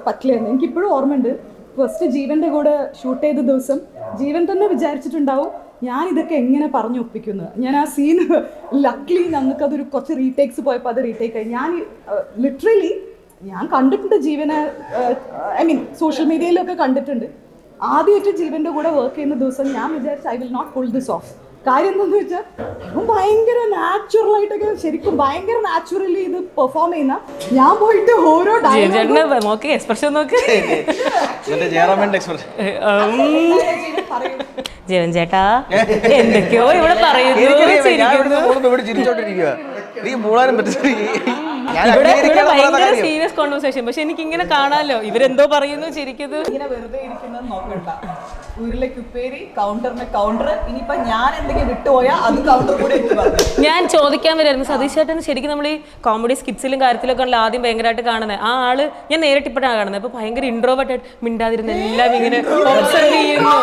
പറ്റില്ലായിരുന്നു. എനിക്കിപ്പോഴും ഓർമ്മയുണ്ട്, ഫസ്റ്റ് ജീവന്റെ കൂടെ ഷൂട്ട് ചെയ്ത ദിവസം ജീവൻ തന്നെ വിചാരിച്ചിട്ടുണ്ടാവും ഞാൻ ഇതൊക്കെ എങ്ങനെ പറഞ്ഞു ഒപ്പിക്കുന്നത്. ഞാൻ ആ സീൻ ലക്ലി ഞങ്ങൾക്ക് അതൊരു കുറച്ച് റീടേക്സ് പോയപ്പോൾ അത് റീടേക്ക് ആയി. ഞാൻ ലിറ്ററലി ഞാൻ കണ്ടിട്ടുണ്ട് ജീവനെ, ഐ മീൻ സോഷ്യൽ മീഡിയയിലൊക്കെ കണ്ടിട്ടുണ്ട്. ആദ്യമായിട്ട് ജീവന്റെ കൂടെ വർക്ക് ചെയ്യുന്ന ദിവസം ഞാൻ വിചാരിച്ചു I will not pull this off. കാര്യം എന്താണെന്ന് വെച്ചാൽ ഭയങ്കര നാച്ചുറലായിട്ടൊക്കെ ശരിക്കും ഭയങ്കര നാച്ചുറലി ഇത് പെർഫോം ചെയ്യുന്ന, ഞാൻ പോയിട്ട് ഓരോ എക്സ്പ്രഷൻ നോക്ക് ജീവൻ ചേട്ടാ എന്തൊക്കെയോ ഇവിടെ ഭയങ്കര സീരിയസ് കോൺവെർസേഷൻ. പക്ഷെ എനിക്ക് ഇങ്ങനെ കാണാലോ ഇവരെന്തോ പറയുന്നു ചിരിക്കുന്നു. ഇങ്ങനെ വെറുതെ ഇരിക്കുന്നത് നോക്കണ്ട. ഉരുളക്കുപ്പേരി കൗണ്ടറിന് കൗണ്ടർ, ഇനിയിപ്പോ ഞാൻ എന്തെങ്കിലും വിട്ടുപോയാൽ അത് കൗണ്ടർ കൂടെ എനിക്ക് പറഞ്ഞു. ഞാൻ ചോദിക്കാൻ വരായിരുന്നു സതീഷ് ചേട്ടൻ ശരിക്കും നമ്മൾ ഈ കോമഡി സ്കിറ്റ്സിലും കാര്യത്തിലൊക്കെ ആണല്ലോ ആദ്യം ഭയങ്കരമായിട്ട് കാണുന്നത്. ആ ആള് ഞാൻ നേരിട്ട് ഇപ്പോഴാണ് കാണുന്നത്. അപ്പൊ ഭയങ്കര ഇൻട്രോവേർട്ട് ആയിട്ട് മിണ്ടാതിരുന്ന എല്ലാം ഇങ്ങനെ ഒബ്സർവ് ചെയ്യുന്നു.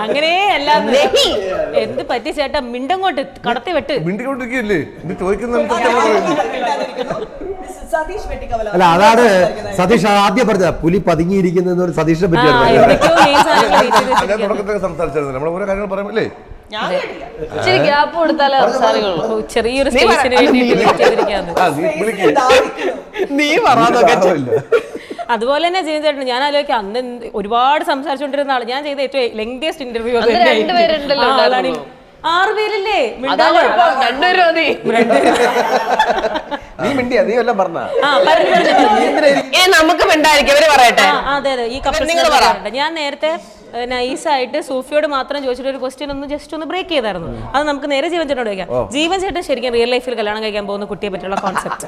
അങ്ങനെ അല്ല എന്ത് പറ്റി ചേട്ടാ മിണ്ടങ്ങോട്ട് കടത്തി വെട്ട് അല്ല അതാണ് സതീഷ് ആദ്യം പറഞ്ഞ പുലി പതുങ്ങിയിരിക്കുന്ന സതീഷിനെ പറ്റിയാണ്. ചെറിയൊരു സ്പേസിന് അതുപോലെ തന്നെ ജീവൻ ചേട്ടൻ ഞാൻ ആലോചിക്കാം അന്ന് ഒരുപാട് സംസാരിച്ചുകൊണ്ടിരുന്ന ആള് ഞാൻ ചെയ്ത ഏറ്റവും ലെങ്തിയസ്റ്റ് ഇന്റർവ്യൂ 6 പേരില്ലേ നമുക്ക് അതെ അതെ ഈ കപ്പിൾസ് ഞാൻ നേരത്തെ നൈസായിട്ട് സൂഫിയോട് മാത്രം ചോദിച്ചിട്ട് ഒരു ക്വസ്റ്റ്യൻ ഒന്ന് ജസ്റ്റ് ഒന്ന് ബ്രേക്ക് ചെയ്തായിരുന്നു. അത് നമുക്ക് നേരെ ജീവൻ ചേട്ടനോട് ചോദിക്കാം. ജീവൻ ചേട്ടൻ ശരിക്കും റിയൽ ലൈഫിൽ കല്യാണം കഴിക്കാൻ പോകുന്ന കുട്ടിയെ പറ്റിയുള്ള കോൺസെപ്റ്റ്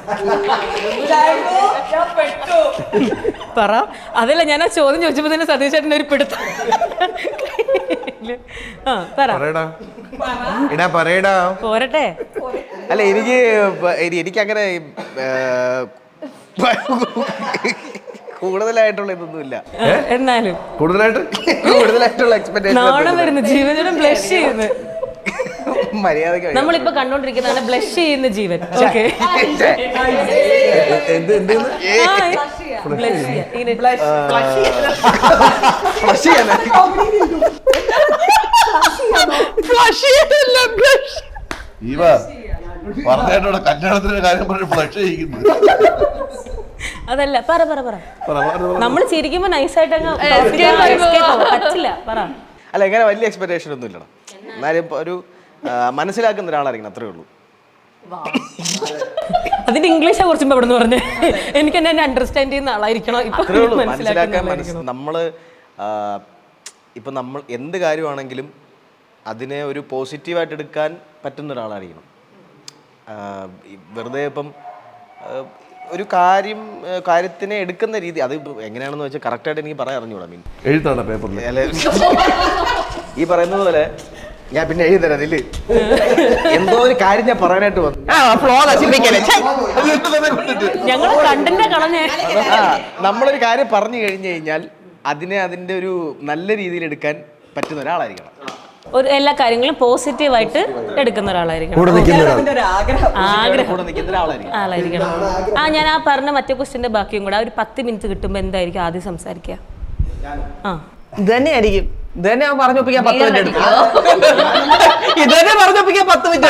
പറ. അതല്ല ഞാൻ ആ ചോദ്യം ചോദിച്ചപ്പോ തന്നെ സതീഷ് ചേട്ടൻ്റെ ഒരു പിടുത്തം. പോരട്ടെ. അല്ല എനിക്കങ്ങനെ കൂടുതലായിട്ടുള്ള ഇതൊന്നുമില്ല. എന്നാലും കൂടുതലായിട്ടുള്ള എക്സ്പെക്ടേഷൻ നാണം വരുന്നു. ജീവനും ബ്ലഷ് ചെയ്യുന്നു. മര്യാദ നമ്മളിപ്പോ കണ്ടോണ്ടിരിക്കുന്നതാണ് ബ്ലഷ് ചെയ്യുന്ന ജീവൻ. ഓക്കെ കല്യാണത്തിന്റെ കാര്യം പറഞ്ഞ് ഫ്ലഷ് ചെയ്യുന്നു. അതല്ല പറ പറ പറ. നമ്മൾ ചിരിക്കുമ്പോ നൈസായിട്ട് പറ്റില്ല പറ. അല്ല എങ്ങനെ വലിയ എക്സ്പെക്ടേഷൻ ഒന്നും ഇല്ലടാ. എന്നാലും ഒരു മനസ്സിലാക്കുന്ന ഒരാളായിരിക്കണം, അത്രേ ഉള്ളൂ. അതിന്റെ ഇംഗ്ലീഷാ കുറച്ചുമ്പോ ഇവിടെ പറഞ്ഞേ. എനിക്ക് എന്നെ അണ്ടർസ്റ്റാൻഡ് ചെയ്യുന്ന ആളായിരിക്കണം. മനസ്സിലാക്കാൻ നമ്മള് ഇപ്പൊ നമ്മൾ എന്ത് കാര്യമാണെങ്കിലും അതിനെ ഒരു പോസിറ്റീവായിട്ട് എടുക്കാൻ പറ്റുന്ന ഒരാളായിരിക്കണം. വെറുതെ ഇപ്പം ഒരു കാര്യത്തിനെ എടുക്കുന്ന രീതി അത് എങ്ങനെയാണെന്ന് വെച്ചാൽ കറക്റ്റായിട്ട് എനിക്ക് പറയാൻ അറിഞ്ഞൂടാ. മീൻ എഴുത്താണ് പേപ്പറിൽ ഈ പറയുന്നത് പോലെ ഞാൻ പിന്നെ എഴുതി തരാം. ഇതില് എന്തോ ഒരു കാര്യം ഞാൻ പറയാനായിട്ട് വന്നു. നമ്മളൊരു കാര്യം പറഞ്ഞു കഴിഞ്ഞു കഴിഞ്ഞാൽ അതിനെ അതിന്റെ ഒരു നല്ല രീതിയിൽ എടുക്കാൻ പറ്റുന്ന ഒരാളായിരിക്കണം. ഒരു എല്ലാ കാര്യങ്ങളും പോസിറ്റീവായിട്ട് എടുക്കുന്ന ഒരാളായിരിക്കണം. ആളായിരിക്കണം. ഞാൻ ആ പറഞ്ഞ മറ്റേ ക്വസ്റ്റ്യന്റെ ബാക്കിയും കൂടെ ഒരു 10 മിനിറ്റ് കിട്ടുമ്പോ എന്തായിരിക്കും ആദ്യം സംസാരിക്കുക? ഇത് തന്നെയായിരിക്കും. ഇത് തന്നെ പറഞ്ഞൊപ്പിക്കാൻ 10 മിനിറ്റ് എടുക്കും. ഇത് തന്നെ പറഞ്ഞൊപ്പിക്കാൻ 10 മിനിറ്റ്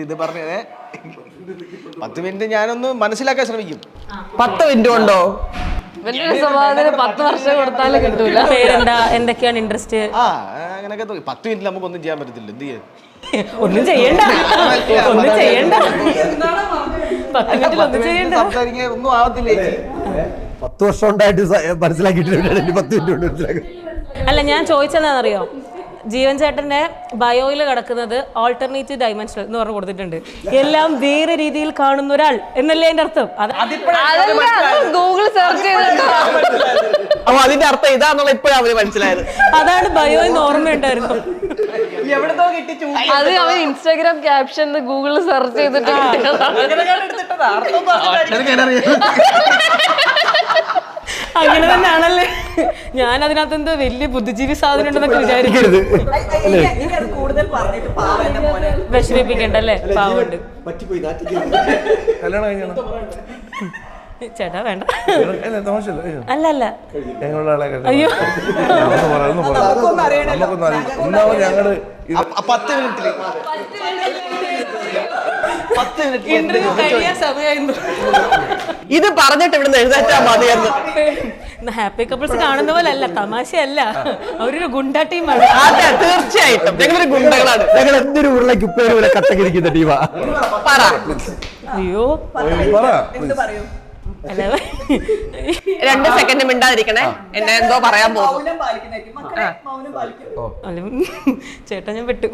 ഇത് പറഞ്ഞത് 10 മിനിറ്റ് ഞാനൊന്ന് മനസ്സിലാക്കാൻ ശ്രമിക്കും. 10 മിനിറ്റ് കൊണ്ടോ? സ്വഭാവത്തിന് 10 വർഷം കൊടുത്താലും കിട്ടൂല. പേരെന്താ, എന്തൊക്കെയാണ് ഇൻട്രസ്റ്റ്, അങ്ങനെയൊക്കെ 10 മിനിറ്റ് നമുക്ക് ഒന്നും ചെയ്യാൻ പറ്റത്തില്ല. എന്ത് ചെയ്യാൻ? ഒന്നും ചെയ്യണ്ട, ഒന്നും ചെയ്യണ്ട. 10 മിനിറ്റിൽ ഒന്നും ചെയ്യണ്ട, സംസാരിക്കാൻ ഒന്നും ആവത്തില്ലേ. 10 വർഷം ഉണ്ടായിട്ട് മനസ്സിലാക്കിയിട്ടുണ്ട് 10 മിനിറ്റ് കൊണ്ട് മനസ്സിലാക്കും. അല്ല ഞാൻ ചോദിച്ചതെന്നറിയോ, ജീവൻ ചേട്ടന്റെ ബയോയിൽ കിടക്കുന്നത് ഓൾട്ടർനേറ്റീവ് ഡയമെൻഷൻ എന്ന് പറഞ്ഞു കൊടുത്തിട്ടുണ്ട്. എല്ലാം വേറെ രീതിയിൽ കാണുന്ന ഒരാൾ എന്നല്ലേ അതിന്റെ അർത്ഥം? ഗൂഗിൾ സെർച്ച് ചെയ്തിട്ടോ അതിന്റെ അർത്ഥം ഇതാന്നുള്ള ഇപ്പോഴാണ് അവര് മനസ്സിലായത്. അതാണ് ബയോന്ന് ഓർമ്മയുണ്ടായിരുന്നു. അത് അവൻ ഇൻസ്റ്റാഗ്രാം ക്യാപ്ഷൻ ഗൂഗിളിൽ സെർച്ച് ചെയ്തിട്ട് അങ്ങനെ തന്നെയാണല്ലേ. ഞാൻ അതിനകത്ത് എന്തോ വലിയ ബുദ്ധിജീവി സാധനം ഉണ്ടെന്നൊക്കെ വിചാരിക്കരുത്. വിഷമിപ്പിക്കണ്ടല്ലേ, പാവുണ്ട്. ചേട്ടാ വേണ്ട. അല്ല തമാശല്ല. അയ്യോ അല്ല അല്ല ഞങ്ങളുടെ ആളെ അയ്യോ നമുക്കൊന്നും അറിയാം. ഒന്നാമത് ഞങ്ങള് ഇത് 10 മിനിറ്റിൽ ഇന്റർവ്യൂ കഴിയാൻ സമയമായിരുന്നു. ഇത് പറഞ്ഞിട്ട് ഇവിടുന്ന് എഴുന്നേറ്റാ മതിയെന്ന്. ഹാപ്പി കപ്പിൾസ് കാണുന്ന പോലെ അല്ല, തമാശയല്ല, അവരൊരു ഗുണ്ടാ ടീമാണ്. അതെ തീർച്ചയായിട്ടും ഞങ്ങളൊരു ഗുണ്ടകളാണ്. ഞങ്ങൾ എന്തൊരു ഉരുളയ്ക്ക് ഉപ്പേര് പോലെ കട്ടക്കിരിക്കുന്ന ടീമാ. പറ അയ്യോ പറ അല്ല 2 സെക്കൻഡ് മിണ്ടാതിരിക്കണേ, എന്നെ എന്തോ പറയാൻ പോകും. അല്ല ചേട്ടാ ഞാൻ പെട്ടു.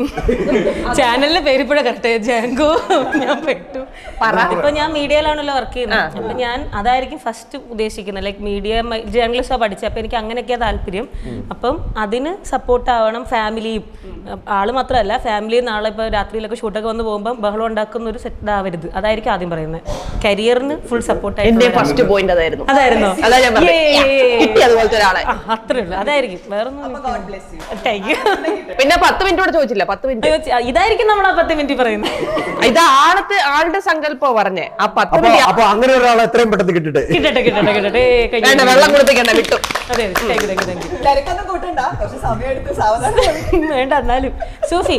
ചാനലിന്റെ പേര് ഇപ്പോഴാ കറക്റ്റ് ജാങ്കോ. ഞാൻ പെട്ടു. ഇപ്പൊ ഞാൻ മീഡിയയിലാണല്ലോ വർക്ക് ചെയ്യുന്നത്. അപ്പൊ ഞാൻ അതായിരിക്കും ഫസ്റ്റ് ഉദ്ദേശിക്കുന്നത്. ലൈക്ക് മീഡിയ ജേർണലിസ്റ്റാ പഠിച്ചത്. അപ്പൊ എനിക്ക് അങ്ങനെയൊക്കെയാ താല്പര്യം. അപ്പം അതിന് സപ്പോർട്ട് ആവണം ഫാമിലിയും. ആള് മാത്രമല്ല ഫാമിലിയും. നാളെ ഇപ്പൊ രാത്രിയിലൊക്കെ ഷൂട്ടൊക്കെ വന്ന് പോകുമ്പോൾ ബഹളം ഉണ്ടാക്കുന്ന ഒരു സെറ്റ് ആവരുത്. അതായിരിക്കും ആദ്യം പറയുന്നത്. കരിയറിന് ഫുൾ സപ്പോർട്ട് ആയിട്ട് ഫസ്റ്റ് പോയിന്റ് അതായിരുന്നു. അതായിരുന്നോ? അതാ ഞാൻ കിട്ടി അതുപോലത്തെ ഒരാളെ. അത്രേ ഉള്ളൂ, അതായിരിക്കും. വേറൊന്നും. പിന്നെ 10 മിനിറ്റ് കൂടെ ചോദിച്ചില്ല. 10 മിനിറ്റ് ഇതായിരിക്കും നമ്മൾ ആ 10 മിനിറ്റ് പറയുന്നത്. ഇത് ആളുടെ സങ്കല്പം പറഞ്ഞേ. ആ 10 മിനിറ്റ് അപ്പൊ അങ്ങനെ ഒരാളെ എത്രയും പെട്ടെന്ന് കിട്ടട്ടെ. കിട്ടട്ടെ കിട്ടട്ടെ കിട്ടട്ടെ. വേണ്ട, വെള്ളം കുടിപ്പിക്കണ്ട, വിട്ടു. അതെ വേണ്ട. എന്നാലും സൂഫി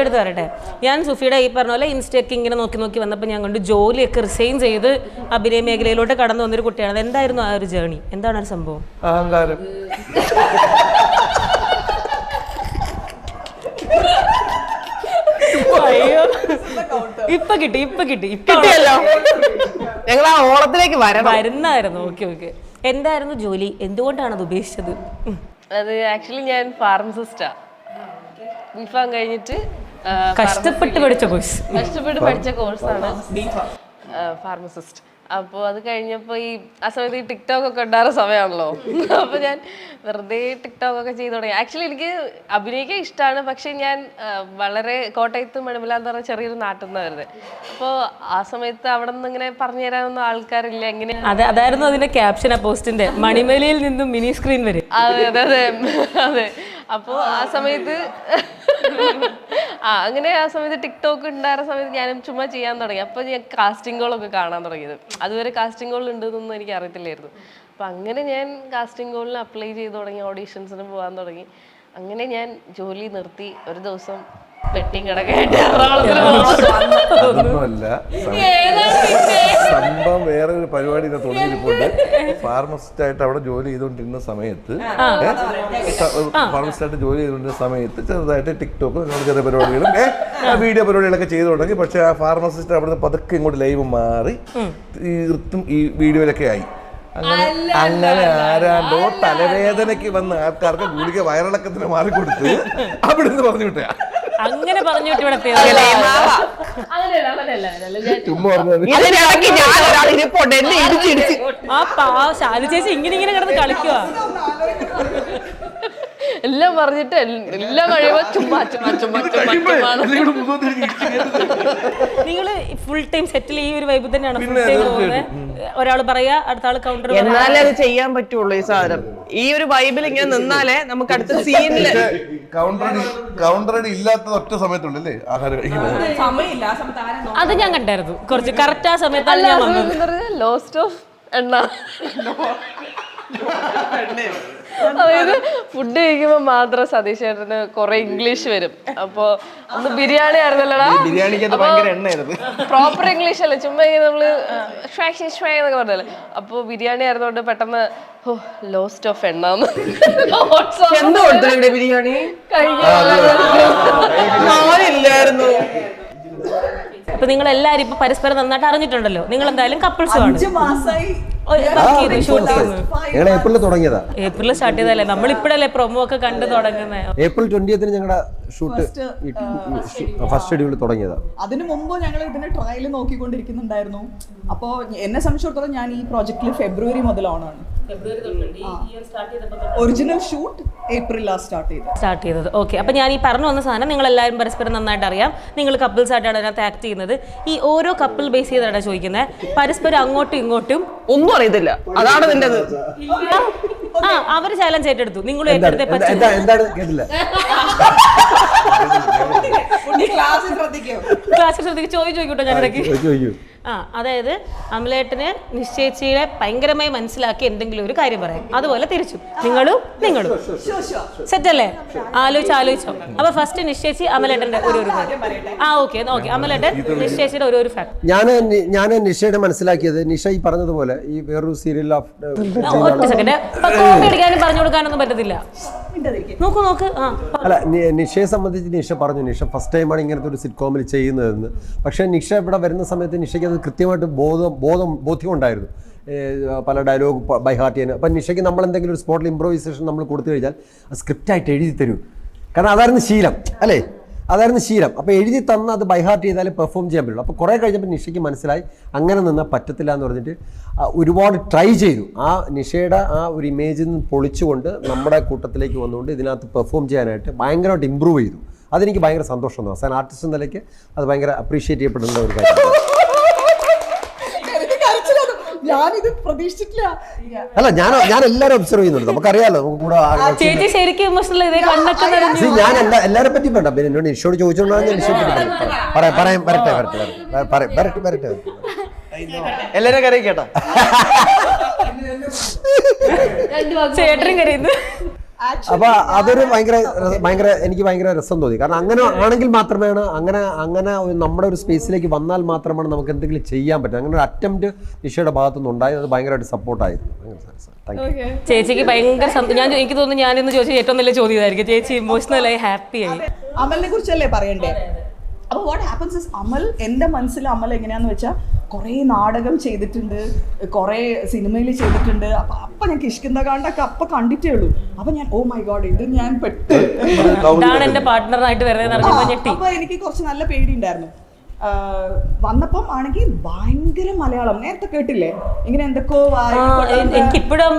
എടുത്ത് വരട്ടെ. ഞാൻ സൂഫിയുടെ ഈ പറഞ്ഞ പോലെ ഇൻസ്റ്റയൊക്കെ ഇങ്ങനെ നോക്കി നോക്കി വന്നപ്പോൾ ഞാൻ കണ്ടു ജോലിയൊക്കെ റിസൈൻ ചെയ്ത് അഭിനയ മേഖലയിലോട്ട് കടന്നു വന്നൊരു കുട്ടിയാണ്. എന്തായിരുന്നു ആ ഒരു ജേർണി? എന്താണ് ഒരു സംഭവം? അഹങ്കാരം. അയ്യോ ഇപ്പൊ കിട്ടി. കിട്ടിയല്ലോ. ഞങ്ങൾ ആ ഓളത്തിലേക്ക് വരുന്നായിരുന്നു. ഓക്കെ. എന്തായിരുന്നു ജോലി? എന്തുകൊണ്ടാണ് അത് ഉപേക്ഷിച്ചത്? അത് ആക്ച്വലി ഞാൻ ഫാർമസിസ്റ്റാ. ബിഫാം കഴിഞ്ഞിട്ട് കഷ്ടപ്പെട്ട് പഠിച്ച കോഴ്സാണ് ഫാർമസിസ്റ്റ്. അപ്പോൾ അത് കഴിഞ്ഞപ്പോൾ ആ സമയത്ത് ഈ ടിക്ടോക്ക് ഒക്കെ ഉണ്ടായിരുന്ന സമയമാണല്ലോ. അപ്പോൾ ഞാൻ വെറുതെ ടിക്ടോക്ക് ഒക്കെ ചെയ്തു തുടങ്ങി. ആക്ച്വലി എനിക്ക് അഭിനയിക്കാൻ ഇഷ്ടമാണ്. പക്ഷേ ഞാൻ വളരെ കോട്ടയത്ത് മണിമല എന്ന് പറഞ്ഞ ചെറിയൊരു നാട്ടിൽ നിന്ന് വരുന്നത്. അപ്പോൾ ആ സമയത്ത് അവിടെ നിന്ന് ഇങ്ങനെ പറഞ്ഞു തരാനൊന്നും ആൾക്കാരില്ല. എങ്ങനെ അതായിരുന്നു അതിന്റെ ക്യാപ്ഷൻ ആ പോസ്റ്റിന്റെ, മണിമലയിൽ നിന്നും മിനി സ്ക്രീൻ വരെ. അതെ. അപ്പോൾ ആ സമയത്ത് അങ്ങനെ ആ സമയത്ത് ടിക്ടോക്ക് ഉണ്ടായിരുന്ന സമയത്ത് ഞാനും ചുമ്മാ ചെയ്യാൻ തുടങ്ങി. അപ്പോൾ ഞാൻ കാസ്റ്റിംഗുകളൊക്കെ കാണാൻ തുടങ്ങിയത്. അതുവരെ കാസ്റ്റിംഗ് കോൾ ഉണ്ടെന്നൊന്നും എനിക്ക് അറിയത്തില്ലായിരുന്നു. അപ്പം അങ്ങനെ ഞാൻ കാസ്റ്റിംഗ് കോളിന് അപ്ലൈ ചെയ്ത് തുടങ്ങി, ഓഡീഷൻസിന് പോകാൻ തുടങ്ങി. അങ്ങനെ ഞാൻ ജോലി നിർത്തി. ഒരു ദിവസം വെട്ടിങ് കിടക്കായിട്ട് അതൊന്നുമല്ല സംഭവം. വേറൊരു പരിപാടി തുടങ്ങിയിരിപ്പുണ്ട്. ഫാർമസിസ്റ്റ് ആയിട്ട് അവിടെ ജോലി ചെയ്തുകൊണ്ടിരുന്ന സമയത്ത് ചെറുതായിട്ട് ടിക്ടോക്ക് ചെറിയ പരിപാടികളും വീഡിയോ പരിപാടികളൊക്കെ ചെയ്തു തുടങ്ങി. പക്ഷെ ആ ഫാർമസിസ്റ്റ് അവിടുന്ന് പതുക്കെ ഇങ്ങോട്ട് ലൈവ് മാറി തീർത്തും ഈ വീഡിയോയിലൊക്കെ ആയി. അങ്ങനെ ആരാണ്ടോ തലവേദനയ്ക്ക് വന്ന ആൾക്കാർക്ക് ഗുളിക വയറിളക്കത്തിന് മാറിക്കൊടുത്ത് അവിടുന്ന് പറഞ്ഞു വിട്ട. അങ്ങനെ പറഞ്ഞു വിട്ട് ഇവിടെ ശാലു ചേച്ചി ഇങ്ങനെ കിടന്ന് കളിക്കുവാ. എല്ലാം പറഞ്ഞിട്ട് എല്ലാം കഴിയുമ്പോ ചുമ്മാ നിങ്ങള് ഫുൾ ടൈം സെറ്റിൽ ഈ ഒരു വൈബ് തന്നെയാണ് ഫുൾ ടൈം പോകുന്നത്? ഒരാൾ പറയാ, അടുത്ത ആള് കൗണ്ടർ. എന്നാലേ അത് ചെയ്യാൻ പറ്റുള്ളൂ. ഈ സാധനം ഈ ഒരു വൈബിൽ ഇങ്ങനെ നിന്നാലേ നമുക്ക് അടുത്ത സീനില് കൗണ്ടറടി ഇല്ലാത്തത് ഒറ്റ സമയത്തുള്ളല്ലേ ആഹാരം കഴിക്കുന്നത്. അത് ഞാൻ കണ്ടായിരുന്നു. കുറച്ച് കറക്റ്റ് ആ സമയത്താണ് ഞാൻ വന്നത്. ലോസ്റ്റ് ഓഫ് എണ്ണ. അതായത് ഫുഡ് കഴിക്കുമ്പോ മാത്രം സതീഷ് ചേട്ടന് കുറെ ഇംഗ്ലീഷ് വരും. അപ്പൊ ഒന്ന് ബിരിയാണി ആയിരുന്നല്ലോടാ. പ്രോപ്പർ ഇംഗ്ലീഷ് അല്ല, ചുമ്മാ ഇങ്ങനെ നമ്മള് എന്നൊക്കെ പറഞ്ഞല്ലേ. അപ്പൊ ബിരിയാണി ആയിരുന്നോണ്ട് പെട്ടെന്ന് ലോസ്റ്റ് ഓഫ് എണ്ണാന്ന് എന്ത് കൊടുത്തില്ലേ ബിരിയാണി ഇല്ലായിരുന്നു. അപ്പൊ നിങ്ങൾ എല്ലാരും ഇപ്പൊ പരസ്പരം നന്നായിട്ട് അറിഞ്ഞിട്ടുണ്ടല്ലോ. നിങ്ങൾ എന്തായാലും കപ്പിൾസ് ആണ്. ഏപ്രിലിൽ തുടങ്ങിയതാ. ഏപ്രിലിൽ സ്റ്റാർട്ട് ചെയ്തല്ലേ. നമ്മൾ ഇപ്പോഴല്ലേ പ്രൊമോ ഒക്കെ കണ്ടു തുടങ്ങുന്നത്. ഏപ്രിൽ 20th ഞങ്ങളുടെ ഷൂട്ട് ഫസ്റ്റ് ഷെഡ്യൂൾ തുടങ്ങിയതാ. അതിനു മുമ്പ് ഞങ്ങൾ ഇതിന്റെ ട്രയൽ നോക്കിക്കൊണ്ടിരിക്കുന്നുണ്ടായിരുന്നു. അപ്പോൾ എന്നെ സംബന്ധിച്ചിടത്തോളം ഞാൻ ഈ പ്രോജക്റ്റിൽ ഫെബ്രുവരി മുതൽ ഓണാണ്. ഒറിജിനൽ ഷൂട്ട് ഏപ്രിലാണ് സ്റ്റാർട്ട് ചെയ്തത്. ഓക്കെ. അപ്പൊ ഞാൻ ഈ പറഞ്ഞു വന്ന സാധനം നിങ്ങൾ എല്ലാവരും പരസ്പരം നന്നായിട്ട് അറിയാം. നിങ്ങൾ കപ്പിൾസ് ആയിട്ടാണ് അതിനകത്ത് ആക്ട് ചെയ്യുന്നത്. ഈ ഓരോ കപ്പിൾ ബേസ് ചെയ്താണ് ചോദിക്കുന്നത്. പരസ്പരം അങ്ങോട്ടും ഇങ്ങോട്ടും ഒന്നും അറിയത്തില്ല. അതാണ് നിന്റെ അവര് ചാലഞ്ച് ഏറ്റെടുത്തു. നിങ്ങൾ എന്താണ് കേട്ടില്ല? ക്ലാസ്സിൽ ശ്രദ്ധിക്കും. ചോദിക്കൂട്ടോ ഞാൻ ഇടയ്ക്ക്. അതായത് അമലേട്ടന് നിശ്ചയിച്ചിയെ ഭയങ്കരമായി മനസ്സിലാക്കി എന്തെങ്കിലും ഒരു കാര്യം പറയാം, അതുപോലെ തിരിച്ചു നിങ്ങളും സെറ്റല്ലേ? ആലോചിച്ചോ. അപ്പൊ ഫസ്റ്റ് നിശ്ചയിച്ച് അമലേട്ടന്റെ ഒരു കാര്യം. ഓക്കെ അമലേട്ടൻ നിശ്ചയിച്ചിയുടെ ഒരു ഫാക്ട്. ഞാൻ നിഷയുടെ മനസ്സിലാക്കിയത്, നിഷ ഈ പറഞ്ഞതുപോലെ ഈ വേറൊരു സീരിയൽ ഓഫ് ഒറ്റ സെക്കൻഡ് കോപ്പി അടിക്കാനും പറഞ്ഞു കൊടുക്കാനൊന്നും പറ്റത്തില്ല. നോക്ക് അല്ല, നിഷയെ സംബന്ധിച്ച് നിഷ പറഞ്ഞു, നിഷ ഫസ്റ്റ് ടൈമാണ് ഇങ്ങനത്തെ ഒരു സിറ്റ്കോമിൽ ചെയ്യുന്നതെന്ന്. പക്ഷേ നിഷ ഇവിടെ വരുന്ന സമയത്ത് നിഷയ്ക്ക് അത് കൃത്യമായിട്ട് ബോധ്യം ഉണ്ടായിരുന്നു, പല ഡയലോഗ് ബൈ ഹാർട്ട് ചെയ്യാൻ. അപ്പം നിഷയ്ക്ക് നമ്മൾ എന്തെങ്കിലും ഒരു സ്പോട്ടിൽ ഇംപ്രോവൈസേഷൻ നമ്മൾ കൊടുത്തു കഴിഞ്ഞാൽ അത് സ്ക്രിപ്റ്റായിട്ട് എഴുതി തരും. കാരണം അതായിരുന്നു ശീലം അല്ലേ, അതായിരുന്നു ശീലം. അപ്പോൾ എഴുതി തന്ന് അത് ബൈ ഹാർട്ട് ചെയ്താലേ പെർഫോം ചെയ്യാൻ പറ്റുള്ളൂ. അപ്പോൾ കുറേ കഴിഞ്ഞപ്പോൾ നിഷയ്ക്ക് മനസ്സിലായി അങ്ങനെ നിന്നാൽ പറ്റത്തില്ല എന്ന് പറഞ്ഞിട്ട് ഒരുപാട് ട്രൈ ചെയ്തു. ആ നിഷയുടെ ആ ഒരു ഇമേജിൽ നിന്ന് പൊളിച്ചുകൊണ്ട് നമ്മുടെ കൂട്ടത്തിലേക്ക് വന്നുകൊണ്ട് ഇതിനകത്ത് പെർഫോം ചെയ്യാനായിട്ട് ഭയങ്കരമായിട്ട് ഇമ്പ്രൂവ് ചെയ്തു. അതെനിക്ക് ഭയങ്കര സന്തോഷം തോന്നുന്നു. ആസ് ആൻ ആർട്ടിസ്റ്റ് എന്ന നിലയ്ക്ക് അത് ഭയങ്കര അപ്രീഷിയേറ്റ് ചെയ്യപ്പെടുന്ന ഒരു കാര്യമാണ്. ഞാനിത് പ്രതീക്ഷിച്ചിട്ടില്ല. അല്ല, ഞാൻ എല്ലാവരും ഒബ്സർവ് ചെയ്യുന്നുണ്ട്, നമുക്കറിയാലോ. നമുക്ക് കൂടെ ചേച്ചി ശരിക്കും ഇമോഷണൽ ഞാൻ എല്ലാവരെ പറ്റി വേണ്ട, പിന്നെ എന്നോട് നിഷയോട് ചോദിച്ചോണ്ടാണ് ഞാൻ നിഷയെ പറ്റി വരട്ടെ. എല്ലാരും കരയി കേട്ടോ. ചേട്ടനും കരയുന്നു. അപ്പൊ അതൊരു ഭയങ്കര എനിക്ക് ഭയങ്കര രസം തോന്നി. കാരണം അങ്ങനെ ആണെങ്കിൽ മാത്രമാണ് അങ്ങനെ നമ്മുടെ ഒരു സ്പേസിലേക്ക് വന്നാൽ മാത്രമാണ് നമുക്ക് എന്തെങ്കിലും ചെയ്യാൻ പറ്റും. അങ്ങനെ ഒരു അറ്റംപ്റ്റ് നിഷയുടെ ഭാഗത്തുനിന്ന് ഉണ്ടായത്, അത് ഭയങ്കരമായിട്ട് സപ്പോർട്ടായിരുന്നു. ചേച്ചിക്ക് ഭയങ്കര എനിക്ക് തോന്നുന്നു ഞാനിന്ന് ചോദിച്ചാൽ ഏറ്റവും നല്ല ചോദ്യം ഇതായിരിക്കും. ചേച്ചി ഇമോഷണലായി ഹാപ്പി ആയി. അമലിനെ കുറിച്ചല്ലേ പറയണ്ടേ? അപ്പോൾ വാട്ട് ഹാപ്പൻസ് ഇസ്, എൻ്റെ മനസ്സിൽ അമൽ എങ്ങനെയാന്ന് വെച്ചാൽ കുറേ നാടകം ചെയ്തിട്ടുണ്ട്, കുറേ സിനിമയിൽ ചെയ്തിട്ടുണ്ട്. അപ്പം ഞാൻ കിഷ്കിന്ദ കാണ്ടൊക്കെ അപ്പം കണ്ടിട്ടേ ഉള്ളൂ. അപ്പം ഞാൻ ഓ മൈ ഗോഡ്, ഇത് ഞാൻ പെട്ട് ഇതാണ് എൻ്റെ പാർട്ട്ണറായിട്ട് വരുന്നത്. അപ്പോൾ എനിക്ക് കുറച്ച് നല്ല പേടിയുണ്ടായിരുന്നു. വന്നപ്പം ആണെങ്കിൽ ഭയങ്കര മലയാളം നേരത്തെ കേട്ടില്ലേ, ഇങ്ങനെ എന്തൊക്കെയോ എനിക്കിപ്പോഴും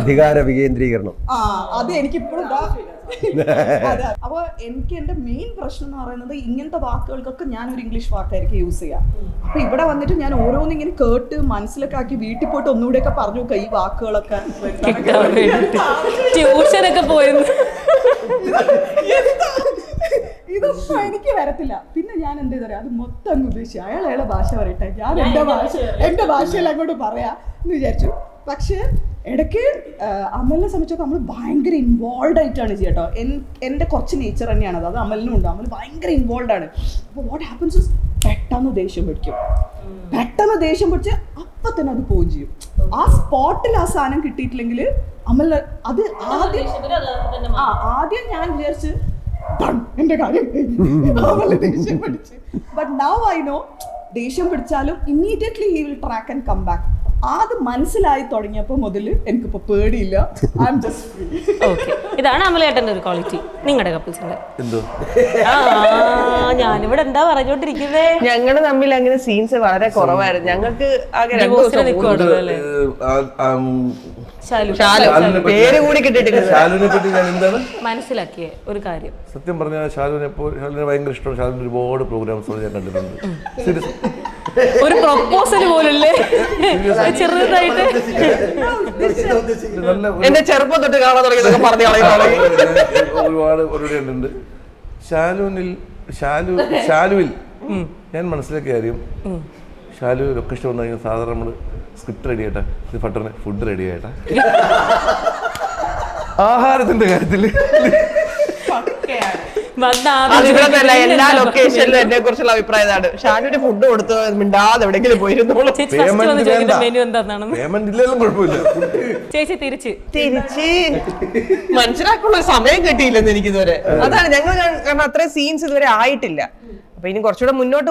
അധികാര വികേന്ദ്രീകരണം. അത് എനിക്കിപ്പോഴും അപ്പോൾ എനിക്ക് എൻ്റെ മെയിൻ പ്രശ്നം എന്ന് പറയുന്നത് ഇങ്ങനത്തെ വാക്കുകൾക്കൊക്കെ ഞാനൊരു ഇംഗ്ലീഷ് വാക്കായിരിക്കും യൂസ് ചെയ്യുക. അപ്പോൾ ഇവിടെ വന്നിട്ട് ഞാൻ ഓരോന്നിങ്ങനെ കേട്ട് മനസ്സിലൊക്കെ ആക്കി വീട്ടിൽ പോയിട്ട് ഒന്നുകൂടെയൊക്കെ പറഞ്ഞു നോക്കുക ഈ വാക്കുകളൊക്കെ. ട്യൂഷനൊക്കെ പോയിരുന്നു. ഇതൊന്നും എനിക്ക് വരത്തില്ല. പിന്നെ ഞാൻ എന്ത് ചെയ്താൽ അത് മൊത്തം അങ്ങ് ഉപേക്ഷിച്ചു. അയാളെ ഭാഷ പറയട്ടെ, ഞാൻ എൻ്റെ ഭാഷയിൽ അങ്ങോട്ട് പറയാം എന്ന് വിചാരിച്ചു. പക്ഷേ ഇടയ്ക്ക് അമലിനെ സംബന്ധിച്ചൊക്കെ നമ്മൾ ഭയങ്കര ഇൻവോൾവ് ആയിട്ടാണ് ചെയ്യട്ടോ. എൻ്റെ കുറച്ച് നേച്ചർ തന്നെയാണത്, അത് അമലിനും ഉണ്ട്. അമൽ ഭയങ്കര ഇൻവോൾവ് ആണ്. അപ്പോൾ വാട്ട് ഹാപ്പൻസ് ഇസ് പെട്ടെന്ന് ദേഷ്യം പിടിക്കും. പിടിച്ച് അപ്പം തന്നെ അത് പോവുകയും ചെയ്യും. ആ സ്പോട്ടിൽ ആ സാധനം കിട്ടിയിട്ടില്ലെങ്കിൽ അമൽ അത് ആദ്യം ഞാൻ വിചാരിച്ച് എന്റെ കാര്യം ദേഷ്യം പിടിച്ച്. ബട്ട് നൗ ഐ നോ ദേഷ്യം പിടിച്ചാലും immediately he will track and come back. അത് മനസ്സിലായി തുടങ്ങിയപ്പോൾ മുതൽ എനിക്കിപ്പോൾ പേടിയില്ല. I am just free. Okay, ഇതാണ് അമലേട്ടൻ്റെ ഒരു ക്വാളിറ്റി നിങ്ങളുടെ കപ്പിൾസിന്റെ. ഞാനിവിടെ എന്താ പറഞ്ഞോണ്ടിരിക്കുന്നേ, ഞങ്ങൾ തമ്മിൽ അങ്ങനെ സീൻസ് വളരെ കുറവായിരുന്നു. ഞങ്ങൾക്ക് പേര് കൂടി കിട്ടിയിട്ടില്ല. മനസ്സിലാക്കിയ ഒരു കാര്യം സത്യം പറഞ്ഞാൽ ഷാലുവിനെ ഭയങ്കര ഇഷ്ടമാണ്. ഷാലുവിന് ഒരുപാട് പ്രോഗ്രാംസ് ഞാൻ കണ്ടിട്ടുണ്ട്. ഒരു പ്രൊപ്പോസൽ പോലല്ലേ ചെറുതായിട്ട് എന്റെ ചെറുപ്പം തൊട്ട് കാണാൻ തുടങ്ങിയതൊക്കെ പറഞ്ഞു ഒരുപാട് കണ്ടിട്ടുണ്ട്. ഷാലുവിൽ ഞാൻ മനസ്സിലാക്കിയ കാര്യം, ഷാലു ലൊക്കേഷൻ വന്നു കഴിഞ്ഞാൽ സാധാരണ നമ്മൾ സ്ക്രിപ്റ്റ് റെഡി ആയിട്ടാ, ഇത് ഫട്ടറിന് ഫുഡ് റെഡി ആയിട്ടാ. ആഹാരത്തിന്റെ കാര്യത്തിൽ എല്ലാ ലൊക്കേഷനിലും എന്നെ കുറിച്ചുള്ള അഭിപ്രായമാണ്. ഷാനുവിന്റെ ഫുഡ് കൊടുത്ത് മിണ്ടാതെ എവിടെയെങ്കിലും പോയിരുന്നു. ചേച്ചി തിരിച്ച് മനസ്സിലാക്കാനുള്ള സമയം കിട്ടിയില്ലെന്ന് എനിക്കിതുവരെ. അതാണ് ഞങ്ങൾ, കാരണം അത്രയും സീൻസ് ഇതുവരെ ആയിട്ടില്ല. അപ്പൊ ഇനി കുറച്ചുകൂടെ മുന്നോട്ട്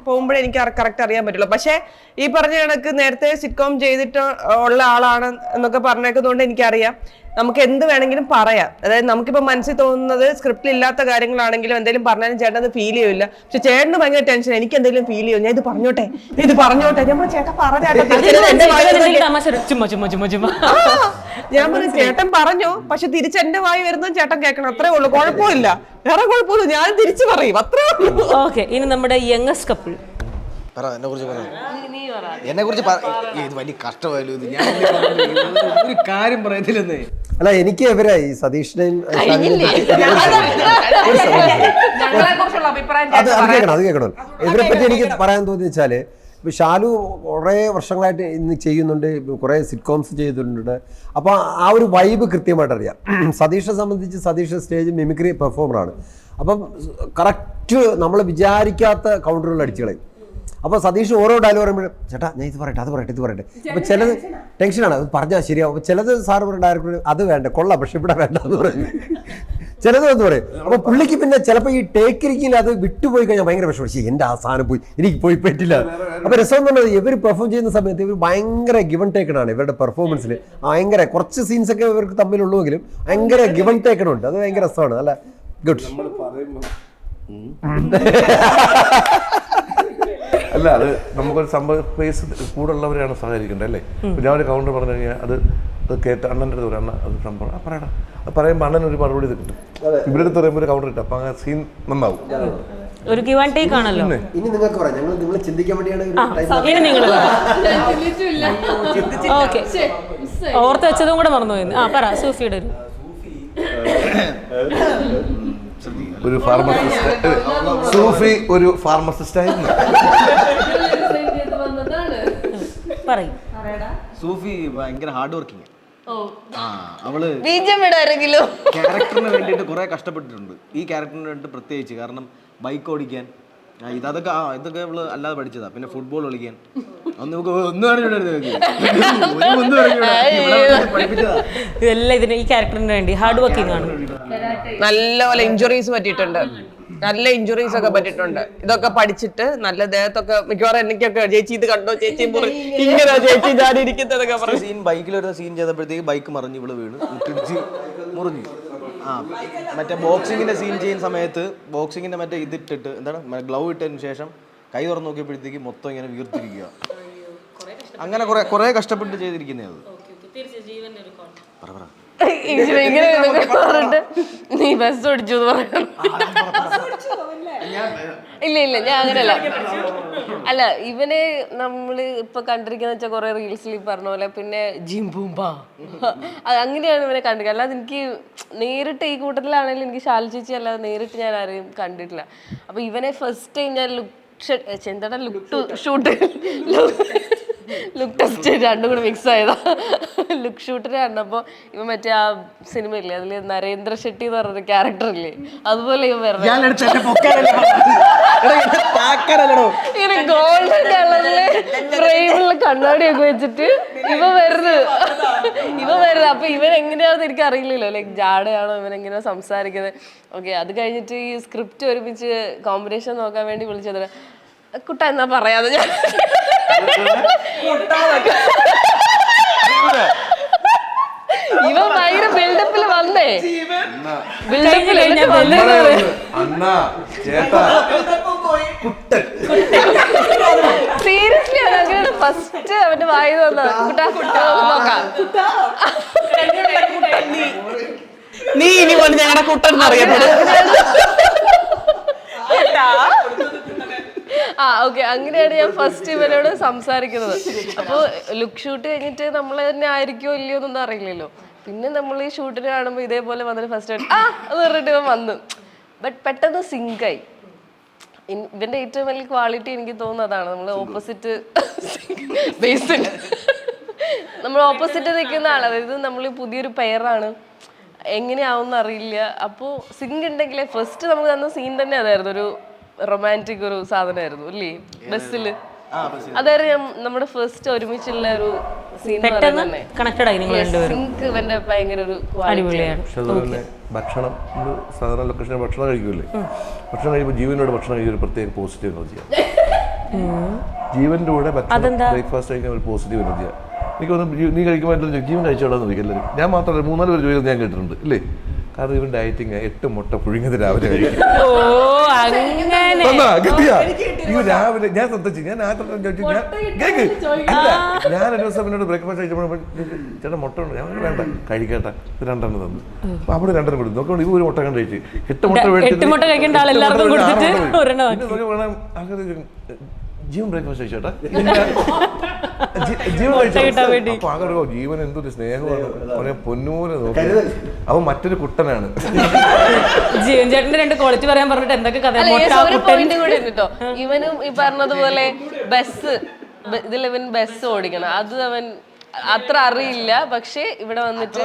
പോകുമ്പോഴേ എനിക്ക് കറക്റ്റ് അറിയാൻ പറ്റുള്ളൂ. പക്ഷെ ഈ പറഞ്ഞ കണക്ക് നേരത്തെ സിറ്റ്കോം ചെയ്തിട്ട് ഉള്ള ആളാണ് എന്നൊക്കെ പറഞ്ഞേക്കുന്നതുകൊണ്ട് എനിക്കറിയാം നമുക്ക് എന്ത് വേണമെങ്കിലും പറയാം. അതായത് നമുക്കിപ്പോൾ മനസ്സിൽ തോന്നുന്നത് സ്ക്രിപ്റ്റിൽ ഇല്ലാത്ത കാര്യങ്ങളാണെങ്കിലും എന്തെങ്കിലും പറഞ്ഞാലും ചേട്ടൻ അത് ഫീൽ ചെയ്യില്ല. പക്ഷെ ചേട്ടന് ഭയങ്കര ടെൻഷൻ, എനിക്ക് എന്തെങ്കിലും ഫീൽ ചെയ്യും, ഞാൻ ഇത് പറഞ്ഞോട്ടെ ഞാൻ ചേട്ടൻ ഞാൻ പറഞ്ഞു ചേട്ടൻ പറഞ്ഞോ, പക്ഷെ തിരിച്ച് എന്റെ വായി വരുന്നതും ചേട്ടൻ കേൾക്കണം. അത്രേ ഉള്ളൂ, കുഴപ്പമില്ല, വേറെ കുഴപ്പമില്ല, ഞാൻ തിരിച്ചു പറയും, അത്രേ ഉള്ളൂ. ഓക്കെ, ഇനി നമ്മുടെ യങ്ങസ്റ്റ് കപ്പിൾ എന്നെ കുറിച്ച് ഇത് വലിയ കഷ്ടമായാലും ഇത് ഞാൻ ഒരു കാര്യം പറയത്തില്ലെന്നേ. അല്ല, എനിക്ക് എവരായി സതീഷിനെയും അത് കേൾക്കണം. ഇവരെ പറ്റി എനിക്ക് പറയാൻ തോന്നി വെച്ചാല്, ഷാലു കുറേ വർഷങ്ങളായിട്ട് ഇന്ന് ചെയ്യുന്നുണ്ട്, കുറേ സിറ്റ്കോംസ് ചെയ്തിട്ടുണ്ട്. അപ്പോൾ ആ ഒരു വൈബ് കൃത്യമായിട്ട് അറിയാം. സതീഷിനെ സംബന്ധിച്ച് സതീഷ് സ്റ്റേജ് മിമിക്രി പെർഫോമറാണ്. അപ്പം കറക്റ്റ് നമ്മൾ വിചാരിക്കാത്ത കൗണ്ടറുകൾ അടിച്ചു കളയും. അപ്പോൾ സതീഷ് ഓരോ ഡയലോഗ് പറയുമ്പോഴും ചേട്ടാ ഞാൻ ഇത് പറയട്ടെ, അത് പറയട്ടെ, ഇത് പറയട്ടെ. അപ്പോൾ ചിലത് ടെൻഷനാണ്, അത് പറഞ്ഞാൽ ശരിയാവും. അപ്പോൾ ചിലത് സാറ് പറയും ഡയറക്ടർ അത് വേണ്ട, കൊള്ളാം, പക്ഷെ ഇവിടെ വേണ്ട എന്ന് പറയും. ചിലത് എന്ന് പറയും. അപ്പോൾ പുള്ളിക്ക് പിന്നെ ചിലപ്പോൾ ഈ ടേക്കിരിക്കിൽ അത് വിട്ടുപോയി കഴിഞ്ഞാൽ ഭയങ്കര വിഷമം. എൻ്റെ ആ സാധനം പോയി, എനിക്ക് പോയി പറ്റില്ല. അപ്പോൾ രസം എന്ന് പറഞ്ഞാൽ ഇവർ പെർഫോം ചെയ്യുന്ന സമയത്ത് ഇവർ ഭയങ്കര ഗിവൺ ടേക്കണാണ് ഇവരുടെ പെർഫോമൻസിൽ. ഭയങ്കര കുറച്ച് സീൻസൊക്കെ ഇവർക്ക് തമ്മിലുള്ളൂവെങ്കിലും ഭയങ്കര ഗിവൺ ടേക്കണുണ്ട്. അത് ഭയങ്കര രസമാണ്. നല്ല ഗുഡ്. അല്ല, അത് നമുക്കൊരു സംഭവ ഫേസ് കൂടെ ഉള്ളവരെയാണ് സഹകരിക്കേണ്ടത് അല്ലേ? ഞാൻ ഒരു കൗണ്ടർ പറഞ്ഞു കഴിഞ്ഞാൽ അത് കേട്ട് അണ്ണൻ്റെ അടുത്ത് പറയാം, അണ്ണ അത് സംഭവം പറയണം. അത് പറയുമ്പോൾ അണ്ണൻ ഒരു മറുപടി കിട്ടും. ഇവരുടെ അടുത്ത് പറയുമ്പോൾ ഒരു കൗണ്ടർ കിട്ടും. അപ്പം ആ സീൻ നന്നാവും. ഒരു ഗിവ് ആൻഡ് ടേക്ക് ആണല്ലോ. ഇനി നിങ്ങൾക്ക് പറയാം, ഞങ്ങൾ നിങ്ങൾ ചിന്തിക്കാൻ വേണ്ടിയാണ്. ഓക്കെ, ഓർത്ത് വെച്ചതും കൂടെ മറന്നുപോയി. പറ സൂഫിയുടെ ഒരു ഫാർമസിസ്റ്റ്. സൂഫി ഒരു ഫാർമസിസ്റ്റ് ആയിരുന്നു. പറയും. സൂഫി ഭയങ്കര ഹാർഡ് വർക്കിംഗ്. അവള് ക്യാരക്ടറിന് വേണ്ടിയിട്ട് കുറെ കഷ്ടപ്പെട്ടിട്ടുണ്ട്. ഈ ക്യാരക്ടറിന് വേണ്ടി പ്രത്യേകിച്ച്. കാരണം ബൈക്ക് ഓടിക്കാൻ ഇതൊക്കെ ഇവള് അല്ലാതെ പഠിച്ചതാ. പിന്നെ ഫുട്ബോൾ കളിക്കാൻ ഇതെല്ലാം ഇതിന് ഈ ക്യാരക്ടറിന് വേണ്ടി ഹാർഡ് വർക്കിംഗ് ആണ്. നല്ലപോലെ ഇഞ്ചുറീസ് പറ്റിയിട്ടുണ്ട്, നല്ല ഇഞ്ചുറീസ് ഒക്കെ പറ്റിയിട്ടുണ്ട്. ഇതൊക്കെ പഠിച്ചിട്ട് നല്ല ദേഹത്തൊക്കെ മിക്കവാറും എനിക്കൊക്കെ ചേച്ചി ഇത് കണ്ടോ, ചേച്ചി ഇങ്ങനെ ചേച്ചി ഞാനിരിക്കുന്നതൊക്കെ പറഞ്ഞു. സീൻ ബൈക്കിലൊരു സീൻ ചെയ്തപ്പോഴത്തേക്ക് ബൈക്ക് മറിഞ്ഞ് ഇവള് വീണ് മുറിഞ്ഞു. മറ്റേ ബോക്സിങ്ങിന്റെ സീൻ ചെയ്യുന്ന സമയത്ത് ബോക്സിങ്ങിന്റെ മറ്റേ ഇതിട്ടിട്ട് എന്താണ് ഗ്ലൗ ഇട്ടതിന് ശേഷം കൈ തുറന്ന് നോക്കിയപ്പോഴത്തേക്ക് മൊത്തം ഇങ്ങനെ വീർത്തിരിക്കുക. അങ്ങനെ കുറെ കഷ്ടപ്പെട്ട് ചെയ്തിരിക്കുന്നത്. ഇങ്ങനെ നീ ബസ് ഓടിച്ചു എന്ന് പറയണം. ഇല്ല ഞാൻ അങ്ങനെയല്ല. അല്ല, ഇവനെ നമ്മള് ഇപ്പൊ കണ്ടിരിക്കുന്ന വെച്ചാൽ കുറെ റീൽസിൽ പറഞ്ഞ പോലെ പിന്നെ ജിംബൂമ്പ അങ്ങനെയാണ് ഇവനെ കണ്ടിരിക്കുക. അല്ലാതെ എനിക്ക് നേരിട്ട് ഈ കൂട്ടത്തിലാണെങ്കിലും എനിക്ക് ശാലു ചേച്ചി അല്ലാതെ നേരിട്ട് ഞാൻ ആരെയും കണ്ടിട്ടില്ല. അപ്പൊ ഇവനെ ഫസ്റ്റ് ടൈം ഞാൻ ലുക്ക് ടെസ്റ്റ് രണ്ടും കൂടെ മിക്സ് ആയതാ. ലുക്ക് ഷൂട്ടിന് കണ്ടപ്പോ ഇവ മറ്റേ ആ സിനിമ ഇല്ലേ, അതില് നരേന്ദ്ര ഷെട്ടി എന്ന് പറഞ്ഞൊരു ക്യാരക്ടർ ഇല്ലേ, അതുപോലെ ഇവ ഇങ്ങനെ ഗോൾഡൻ കളറില് ഫ്രെയിമിലുള്ള കണ്ണാടിയൊക്കെ വെച്ചിട്ട് ഇവ വരുന്നത്. അപ്പൊ ഇവൻ എങ്ങനെയാണെന്ന് എനിക്ക് അറിയില്ലല്ലോ. ലൈക്ക് ജാടയാണോ, ഇവൻ എങ്ങനെയാ സംസാരിക്കുന്നത്. ഓക്കെ, അത് കഴിഞ്ഞിട്ട് ഈ സ്ക്രിപ്റ്റ് ഒരുമിച്ച് കോമ്പിനേഷൻ നോക്കാൻ വേണ്ടി വിളിച്ചത് കുട്ട എന്നാ പറയാതെ ഞാൻ ഇവ ഭയങ്കര ബിൽഡപ്പില് വന്നേ. സീരിയസ്ലി അങ്ങനെയാണ് ഫസ്റ്റ് അവന്റെ വായി വന്നത്. നോക്കാം, നീ ഇനി പോലെ ഞങ്ങളുടെ കുട്ടൻ അറിയപ്പെടും. ഓക്കെ, അങ്ങനെയാണ് ഞാൻ ഫസ്റ്റ് ഇവനോട് സംസാരിക്കുന്നത്. അപ്പോൾ ലുക്ക് ഷൂട്ട് കഴിഞ്ഞിട്ട് നമ്മൾ തന്നെ ആയിരിക്കോ ഇല്ലയോ എന്നൊന്നും അറിയില്ലല്ലോ. പിന്നെ നമ്മൾ ഈ ഷൂട്ടിന് കാണുമ്പോൾ ഇതേപോലെ വന്നിട്ട് ഫസ്റ്റ് അത് പറഞ്ഞിട്ട് ഇവൻ വന്നു. ബട്ട് പെട്ടെന്ന് സിങ്കായി. ഇവന്റെ ഏറ്റവും വലിയ ക്വാളിറ്റി എനിക്ക് തോന്നുന്നതാണ്. നമ്മൾ ഓപ്പോസിറ്റ് ബേസിൽ നമ്മൾ ഓപ്പോസിറ്റ് നിൽക്കുന്ന ആൾ, അതായത് നമ്മൾ പുതിയൊരു പെയറാണ്, എങ്ങനെയാവും അറിയില്ല. അപ്പോൾ സിങ്ക് ഉണ്ടെങ്കിലേ ഫസ്റ്റ് നമുക്ക് തന്ന സീൻ തന്നെ അതായിരുന്നു. ഒരു റൊമാൻറ്റിക് ഒരു സാധനമായിരുന്നു അല്ലേ ബസ്സിൽ. അതായിരുന്നു നമ്മുടെ ഫസ്റ്റ് ഒരുമിച്ചുള്ള ഒരു സീൻ. കണക്റ്റഡ് ആയി നിങ്ങൾ രണ്ടുപേരും. സിങ്ക് ഇവന്റെ ഭയങ്കര ഒരു അടിപൊളിയാണ്. ഭക്ഷണം സാധാരണ ലൊക്കേഷനിൽ ഭക്ഷണം കഴിക്കൂലേ, ഭക്ഷണം കഴിയുമ്പോൾ ജീവനോട് ഭക്ഷണം കഴിക്കുന്ന ഒരു പ്രത്യേക പോസിറ്റീവ് എനർജിയാണ്. ജീവന്റെ കൂടെ ബ്രേക്ക്ഫാസ്റ്റ് കഴിക്കാൻ ഒരു പോസിറ്റീവ് എനർജിയാണ്. എനിക്ക് തോന്നുന്നു നീ കഴിക്കുമ്പോൾ ജീവൻ കഴിച്ചോളാന്ന് ചോദിക്കും എല്ലാവരും. ഞാൻ മാത്രമല്ല 3-4 പേര് ചോദിക്കുന്നത് ഞാൻ കേട്ടിട്ടുണ്ട് ഇല്ലേ. കാരണം ഇവൻ ഡയറ്റിങ് 8 മുട്ട പുഴുങ്ങിയത് രാവിലെ കഴിക്കും. രാവിലെ ഞാൻ ശ്രദ്ധിച്ചു. ഞാൻ ഒരു ദിവസം എന്നോട് ബ്രേക്ക്ഫാസ്റ്റ് കഴിച്ചപ്പോൾ ചേട്ടാ മുട്ട ഉണ്ട്. ഞാൻ വേണ്ട കഴിക്കട്ടെ, 2 എണ്ണം തന്നു. അപ്പൊ അവിടെ 2 എണ്ണം കൊടുത്തു. നോക്കണം, ഇവ ഒരു മുട്ട കണ്ട് കഴിച്ചു. 8 മുട്ട ജീവൻ ബ്രേക്ക്ഫാസ്റ്റ് കഴിച്ചേട്ടാ. ജീവൻ കഴിച്ചു. അപ്പൊ ആകെ ജീവൻ എന്തൊരു സ്നേഹമാണ്, പൊന്നൂരെ നോക്കി. അവൻ മറ്റൊരു കുട്ടനാണ്. ജീവൻ ചേട്ടന്റെ 2 ക്വാളിറ്റി പറയാൻ പറഞ്ഞിട്ട് എന്തൊക്കെ കഥ. ഇവനും ഈ പറഞ്ഞതുപോലെ ബസ് ഇതിലവൻ ബസ് ഓടിക്കണം. അത് അവൻ അത്ര അറിയില്ല, പക്ഷെ ഇവിടെ വന്നിട്ട്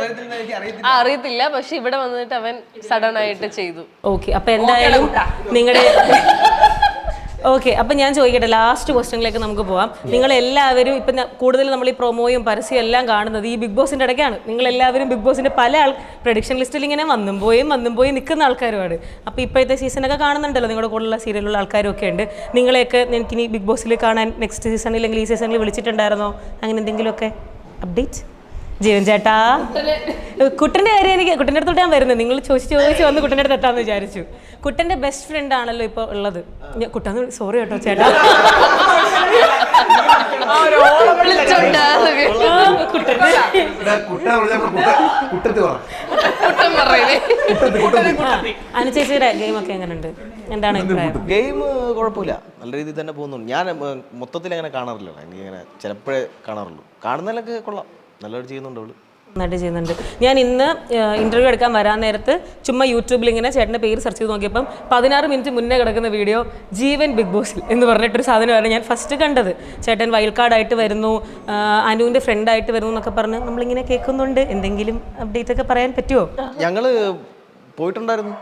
അറിയത്തില്ല, പക്ഷെ ഇവിടെ വന്നിട്ട് അവൻ സഡൻ ആയിട്ട് ചെയ്തു. ഓക്കെ, അപ്പൊ എന്തായാലും നിങ്ങളുടെ ഓക്കെ, അപ്പം ഞാൻ ചോദിക്കട്ടെ, ലാസ്റ്റ് ക്വസ്റ്റ്യനിലേക്ക് നമുക്ക് പോവാം. നിങ്ങളെല്ലാവരും ഇപ്പം കൂടുതൽ നമ്മൾ ഈ പ്രൊമോയും പരസ്യം എല്ലാം കാണുന്നത് ഈ ബിഗ് ബോസിൻ്റെ ഇടയ്ക്കാണ്. നിങ്ങളെല്ലാവരും ബിഗ് ബോസിൻ്റെ പല പ്രൊഡിക്ഷൻ ലിസ്റ്റിൽ ഇങ്ങനെ വന്നും പോയി നിൽക്കുന്ന ആൾക്കാരുമാണ്. അപ്പോൾ ഇപ്പോഴത്തെ സീസണൊക്കെ കാണുന്നുണ്ടല്ലോ, നിങ്ങളുടെ കൂടെയുള്ള സീരിയലുള്ള ആൾക്കാരും ഒക്കെ ഉണ്ട്. നിങ്ങളെയൊക്കെ എനിക്കിനി ബിഗ് ബോസിൽ കാണാൻ നെക്സ്റ്റ് സീസണിൽ അല്ലെങ്കിൽ ഈ സീസണിൽ വിളിച്ചിട്ടുണ്ടായിരുന്നോ? അങ്ങനെ എന്തെങ്കിലുമൊക്കെ അപ്ഡേറ്റ്? ജീവൻ ചേട്ടാ, കുട്ടൻ്റെ കാര്യം എനിക്ക് കുട്ടൻ്റെ അടുത്തോട്ട് ഞാൻ വരുന്നത്, നിങ്ങൾ ചോദിച്ച് വന്ന് കുട്ടൻ്റെ അടുത്ത് എത്താമെന്ന് വിചാരിച്ചു. കുട്ടൻ്റെ ബെസ്റ്റ് ഫ്രണ്ട് ആണല്ലോ ഇപ്പോൾ ഉള്ളത്. കുട്ടന്ന് സോറി കേട്ടോ ചേട്ടാ. അനുചേച്ചിയുടെ ഗെയിമൊക്കെ എങ്ങനെയുണ്ട്? എന്താണ് അഭിപ്രായം? ഗെയിം കുഴപ്പമില്ല, നല്ല രീതിയിൽ തന്നെ പോകുന്നുണ്ട്. ഞാൻ മൊത്തത്തിൽ അങ്ങനെ കാണാറില്ല, എനിക്കിങ്ങനെ ചിലപ്പോഴേ കാണാറുള്ളൂ. കാണുന്നതിലൊക്കെ കൊള്ളാം, നല്ലതായിട്ട് ചെയ്യുന്നുണ്ട് അവള്. നന്നായിട്ട് ചെയ്യുന്നുണ്ട്. ഞാൻ ഇന്ന് ഇൻ്റർവ്യൂ എടുക്കാൻ വരാൻ നേരത്ത് ചുമ്മാ യൂട്യൂബിൽ ഇങ്ങനെ ചേട്ടൻ്റെ പേര് സെർച്ച് ചെയ്ത് നോക്കിയപ്പം 16 മിനിറ്റ് മുന്നേ കിടക്കുന്ന വീഡിയോ ജീവൻ ബിഗ് ബോസിൽ എന്ന് പറഞ്ഞിട്ടൊരു സാധനമാണ് ഞാൻ ഫസ്റ്റ് കണ്ടത്. ചേട്ടൻ വൈൽഡ് കാർഡായിട്ട് വരുന്നു, അനുവിൻ്റെ ഫ്രണ്ടായിട്ട് വരുന്നു എന്നൊക്കെ പറഞ്ഞ് നമ്മളിങ്ങനെ കേൾക്കുന്നുണ്ട്. എന്തെങ്കിലും അപ്ഡേറ്റ് ഒക്കെ പറയാൻ പറ്റുമോ? ഞങ്ങൾ പോയിട്ടുണ്ടായിരുന്നു,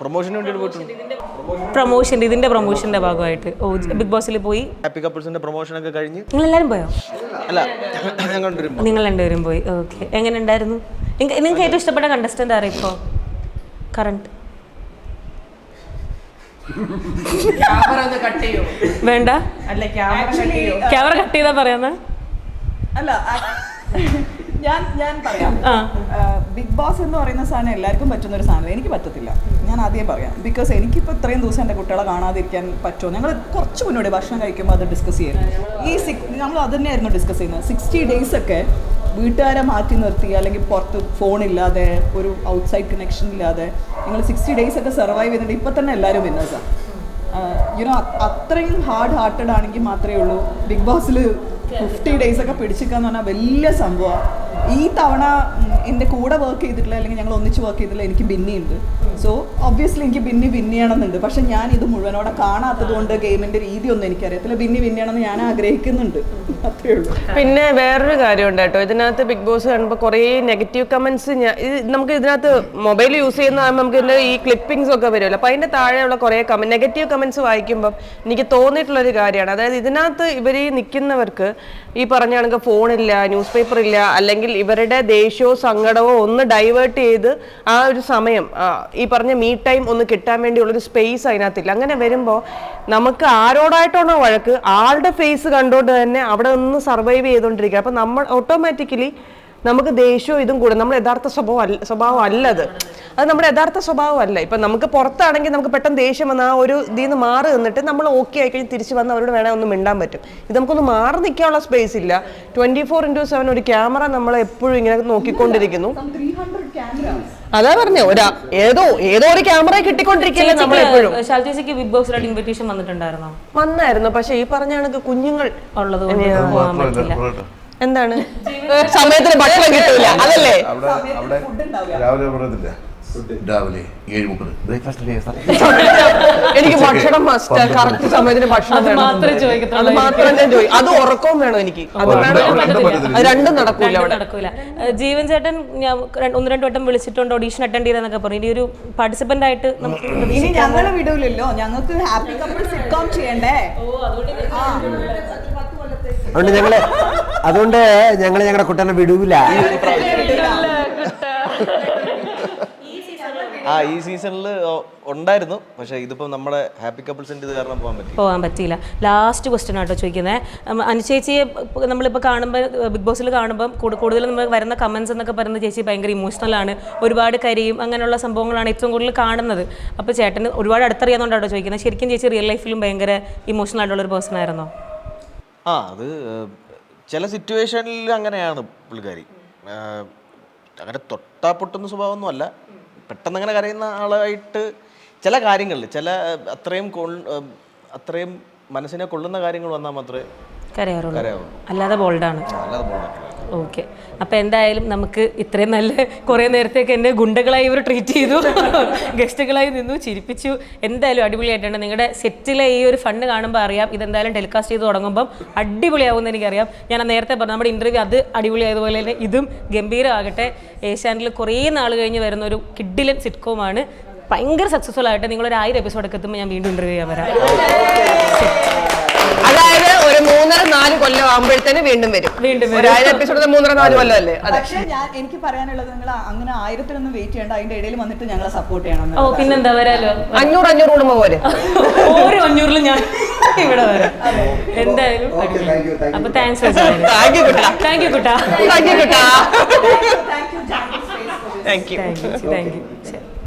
പ്രൊമോഷന് വേണ്ടിയിട്ട് പോയിട്ടുണ്ട്. ഇതിൻ്റെ പ്രൊമോഷൻ്റെ ഭാഗമായിട്ട് ബിഗ് ബോസിൽ പോയി. ഹാപ്പി കപ്പിൾസിന്റെ പ്രൊമോഷനൊക്കെ കഴിഞ്ഞ് നിങ്ങളെല്ലാവരും പോയോ? അല്ല, നിങ്ങൾ രണ്ടുപേരും പോയി. ഓക്കെ, എങ്ങനെ ഉണ്ടായിരുന്നു? നിങ്ങൾക്ക് ഏറ്റവും ഇഷ്ടപ്പെട്ട കണ്ടസ്റ്റന്റ് ആരാ ഇപ്പോൾ കറണ്ട്? വേണ്ട, ക്യാമറ കട്ട് ചെയ്താ പറയാന്ന്. അല്ല, ഞാൻ പറയാം, ബിഗ് ബോസ് എന്ന് പറയുന്ന സാധനം എല്ലാവർക്കും പറ്റുന്ന ഒരു സാധനം. എനിക്ക് പറ്റത്തില്ല, ഞാൻ ആദ്യം പറയാം. ബിക്കോസ് എനിക്കിപ്പോൾ ഇത്രയും ദിവസം എൻ്റെ കുട്ടികളെ കാണാതിരിക്കാൻ പറ്റുമോ? ഞങ്ങൾ കുറച്ച് മുന്നോട്ട് ഭക്ഷണം കഴിക്കുമ്പോൾ അത് ഡിസ്കസ് ചെയ്യുന്നു. നമ്മൾ അത് തന്നെയായിരുന്നു ഡിസ്കസ് ചെയ്യുന്നത്. 60 days ഒക്കെ വീട്ടുകാരെ മാറ്റി നിർത്തി, അല്ലെങ്കിൽ പുറത്ത് ഫോണില്ലാതെ, ഒരു ഔട്ട്സൈഡ് കണക്ഷൻ ഇല്ലാതെ നിങ്ങൾ 60 days ഒക്കെ സർവൈവ് ചെയ്തിട്ട് ഇപ്പം തന്നെ എല്ലാവരും വിന്നേഴ്സാണ്. യുനോ, അത്രയും ഹാർഡ് ഹാർട്ടഡ് ആണെങ്കിൽ മാത്രമേ ഉള്ളൂ. ബിഗ് ബോസിൽ 50 days ഒക്കെ പിടിച്ചിരിക്കാന്ന് പറഞ്ഞാൽ വലിയ സംഭവമാണ്. ഈ തവണ എൻ്റെ കൂടെ വർക്ക് ചെയ്തിട്ടില്ല, അല്ലെങ്കിൽ ഞങ്ങൾ ഒന്നിച്ച് വർക്ക് ചെയ്തിട്ടില്ല, എനിക്ക് ബിന്നിയുണ്ട്. സോ ഒബ്വിയസ്ലി എനിക്ക് ബിന്നി ചെയ്യണമെന്നുണ്ട്. പക്ഷെ ഞാൻ ഇത് മുഴുവനോടെ കാണാത്തത് കൊണ്ട് ഗെയിമിൻ്റെ രീതി ഒന്നും എനിക്കറിയത്തില്ല. ബിന്നി ചെയ്യണമെന്ന് ഞാൻ ആഗ്രഹിക്കുന്നുണ്ട്, അത്രേ ഉള്ളൂ. പിന്നെ വേറൊരു കാര്യമുണ്ട് കേട്ടോ, ഇതിനകത്ത് ബിഗ് ബോസ് കാണുമ്പോൾ കുറേ നെഗറ്റീവ് കമൻസ് നമുക്ക് ഇതിനകത്ത് മൊബൈൽ യൂസ് ചെയ്യുന്ന നമുക്ക് ഇതിൻ്റെ ഈ ക്ലിപ്പിംഗ്സ് ഒക്കെ വരുമല്ലോ. അപ്പോൾ അതിൻ്റെ താഴെയുള്ള കുറേ നെഗറ്റീവ് കമൻസ് വായിക്കുമ്പം എനിക്ക് തോന്നിയിട്ടുള്ളൊരു കാര്യമാണ്, അതായത് ഇതിനകത്ത് ഇവർ നിൽക്കുന്നവർക്ക് ഈ പറഞ്ഞ കണക്ക് ഫോണില്ല, ന്യൂസ് പേപ്പർ ഇല്ല, അല്ലെങ്കിൽ ഇവരുടെ ദേഷ്യവും സങ്കടവും ഒന്ന് ഡൈവേർട്ട് ചെയ്ത് ആ ഒരു സമയം ഈ പറഞ്ഞ മീ ടൈം ഒന്ന് കിട്ടാൻ വേണ്ടിയുള്ളൊരു സ്പേസ് അതിനകത്തില്ല. അങ്ങനെ വരുമ്പോൾ നമുക്ക് ആരോടായിട്ടാണോ വഴക്ക്, ആളുടെ ഫേസ് കണ്ടുകൊണ്ട് തന്നെ അവിടെ ഒന്ന് സർവൈവ് ചെയ്തുകൊണ്ടിരിക്കുക. അപ്പം നമ്മൾ ഓട്ടോമാറ്റിക്കലി നമുക്ക് ദേഷ്യവും ഇതും കൂടെ നമ്മുടെ യഥാർത്ഥ സ്വഭാവം അല്ലത്. അത് നമ്മുടെ യഥാർത്ഥ സ്വഭാവമല്ല. ഇപ്പം നമുക്ക് പുറത്താണെങ്കിൽ നമുക്ക് പെട്ടെന്ന് ദേഷ്യം വന്ന് ആ ഒരു ഇതിൽ നിന്ന് മാറി നിന്നിട്ട് നമ്മൾ ഓക്കെ ആയിക്കഴിഞ്ഞ് തിരിച്ച് വന്ന് അവരോട് വേണേൽ ഒന്ന് മിണ്ടാൻ പറ്റും. ഇത് നമുക്കൊന്ന് മാറി നിൽക്കാനുള്ള സ്പേസ് ഇല്ല. 24/7 ഒരു ക്യാമറ നമ്മളെ എപ്പോഴും ഇങ്ങനെ നോക്കിക്കൊണ്ടിരിക്കുന്നു. അതാ പറഞ്ഞോ, ഏതോ ഒരു ക്യാമറ കിട്ടിക്കൊണ്ടിരിക്കില്ല നമ്മളെപ്പോഴും. ശാൽചേച്ചിക്ക് ബിഗ് ബോസിലോട്ട് ഇൻവിറ്റേഷൻ വന്നിട്ടുണ്ടായിരുന്നോ? വന്നായിരുന്നു, പക്ഷെ ഈ പറഞ്ഞ കണക്ക് കുഞ്ഞുങ്ങൾ ഉള്ളത് പോകാൻ പറ്റില്ല. എന്താണ് സമയത്തിന് ഭക്ഷണം കിട്ടൂല, അതല്ലേ? രാവിലെ പറയത്തില്ല, രാവിലെ 7:30 ബ്രേക്ക്ഫാസ്റ്റ്. എനിക്ക് ഭക്ഷണം മസ്റ്റ്, കറക്റ്റ് സമയത്തിന് ഭക്ഷണം അത് മാത്രമേ ചോദിക്കത്തുള്ളൂ. അത് മാത്രം ഞാൻ ചോദിക്കും. അത് ഉറക്കവും വേണം എനിക്ക്, അത് രണ്ടും നടക്കൂല അവിടെ. നടക്കൂല. ജീവൻ ചേട്ടൻ ഞാൻ 1-2 വട്ടം വിളിച്ചിട്ടുണ്ട്, ഓഡീഷൻ അറ്റൻഡ് ചെയ്തെന്നൊക്കെ പറഞ്ഞു. ഇനി ഒരു പാർട്ടിസിപ്പന്റ് ആയിട്ട് ഇനി ഞങ്ങളെ വിടൂലല്ലോ, ഞങ്ങൾക്ക് ഹാപ്പി കപ്പിൾ സിറ്റ്കോം ചെയ്യണ്ടേ? അതുകൊണ്ട് ഞങ്ങള് ഞങ്ങളുടെ കുട്ടനെ വിടൂല. ഈ സീസണിൽ ഉണ്ടായിരുന്നു, പക്ഷേ ഇതിപ്പോൾ നമ്മുടെ ഹാപ്പി കപ്പിൾസിൻ്റെ ഇത് കാരണം പോകാൻ പറ്റിയില്ല. ലാസ്റ്റ് ക്വസ്റ്റ്യൻ ആട്ടോ ചോദിക്കുന്നത്. അനുചേച്ചിയെ നമ്മളിപ്പോൾ കാണുമ്പോൾ ബിഗ് ബോസിൽ കാണുമ്പോൾ കൂടുതലും നമ്മൾ വരുന്ന കമൻസ് എന്നൊക്കെ പറയുന്നത് ചേച്ചി ഭയങ്കര ഇമോഷണലാണ്, ഒരുപാട് കരിയും, അങ്ങനെയുള്ള സംഭവങ്ങളാണ് ഏറ്റവും കൂടുതൽ കാണുന്നത്. അപ്പോൾ ചേട്ടന് ഒരുപാട് അടുത്തറിയാവുന്നതുകൊണ്ടാട്ടോ ചോദിക്കുന്നത്. ശരിക്കും ചേച്ചി റിയൽ ലൈഫിലും ഭയങ്കര ഇമോഷണൽ ആയിട്ടുള്ളൊരു പേഴ്സൺ ആയിരുന്നോ? അത് ചില സിറ്റുവേഷനിൽ അങ്ങനെയാണ് പുള്ളിക്കാരി. അങ്ങനെ തൊട്ടാ പൊട്ടുന്ന സ്വഭാവമൊന്നും അല്ല, പെട്ടെന്ന് അങ്ങനെ കരയുന്ന ആളായിട്ട് ചില കാര്യങ്ങളിൽ അത്രയും മനസ്സിനെ കൊള്ളുന്ന കാര്യങ്ങൾ വന്നാൽ മാത്രമേ കരയാറുള്ളൂ. അല്ലാതെ ബോൾഡാണ്. ഓക്കെ, അപ്പോൾ എന്തായാലും നമുക്ക് ഇത്രയും നല്ല കുറേ നേരത്തേക്ക് എന്നെ ഗുണ്ടകളായി ഇവർ ട്രീറ്റ് ചെയ്തു, ഗസ്റ്റുകളായി നിന്നു, ചിരിപ്പിച്ചു. എന്തായാലും അടിപൊളിയായിട്ടുണ്ട്. നിങ്ങളുടെ സെറ്റിലെ ഈ ഒരു ഫണ്ട് കാണുമ്പോൾ അറിയാം ഇതെന്തായാലും ടെലികാസ്റ്റ് ചെയ്ത് തുടങ്ങുമ്പം അടിപൊളിയാവുമെന്ന് എനിക്കറിയാം. ഞാൻ നേരത്തെ പറഞ്ഞു നമ്മുടെ ഇൻ്റർവ്യൂ അത് അടിപൊളിയായതുപോലെ തന്നെ ഇതും ഗംഭീരമാകട്ടെ. ഏഷ്യാനെറ്റിൽ കുറേ നാൾ കഴിഞ്ഞ് വരുന്ന ഒരു കിഡിലൻ സിറ്റ്കോമാണ്. ഭയങ്കര സക്സസ്ഫുൾ ആയിട്ട് നിങ്ങളൊരു 1000 എപ്പിസോഡൊക്കെ എത്തുമ്പോൾ ഞാൻ വീണ്ടും ഇൻ്റർവ്യൂ ചെയ്യാൻ വരാം. അതായത് ഒരു 3-4 കൊല്ലം ആകുമ്പോഴത്തേന് വീണ്ടും വരും. 1000 എപ്പിസോഡ് 3-4 കൊല്ലം അല്ലേ? പക്ഷേ എനിക്ക് പറയാനുള്ളത് നിങ്ങൾ അങ്ങനെ 1000-നൊന്നും വെയിറ്റ് ചെയ്യണ്ട, അതിന്റെ ഇടയിൽ വന്നിട്ട് ഞങ്ങളെ സപ്പോർട്ട് ചെയ്യണം. ഓ പിന്നെന്താ, വരാലോ. 500 കൂടുമ്പോ പോലെ ഓരോ 500-ലും ഞാൻ ഇവിടെ വരാം എന്തായാലും. അപ്പൊ thanks for joining. Thank you Kutta. Thank you Kutta. Thank you Kutta. Thank you. Thank you.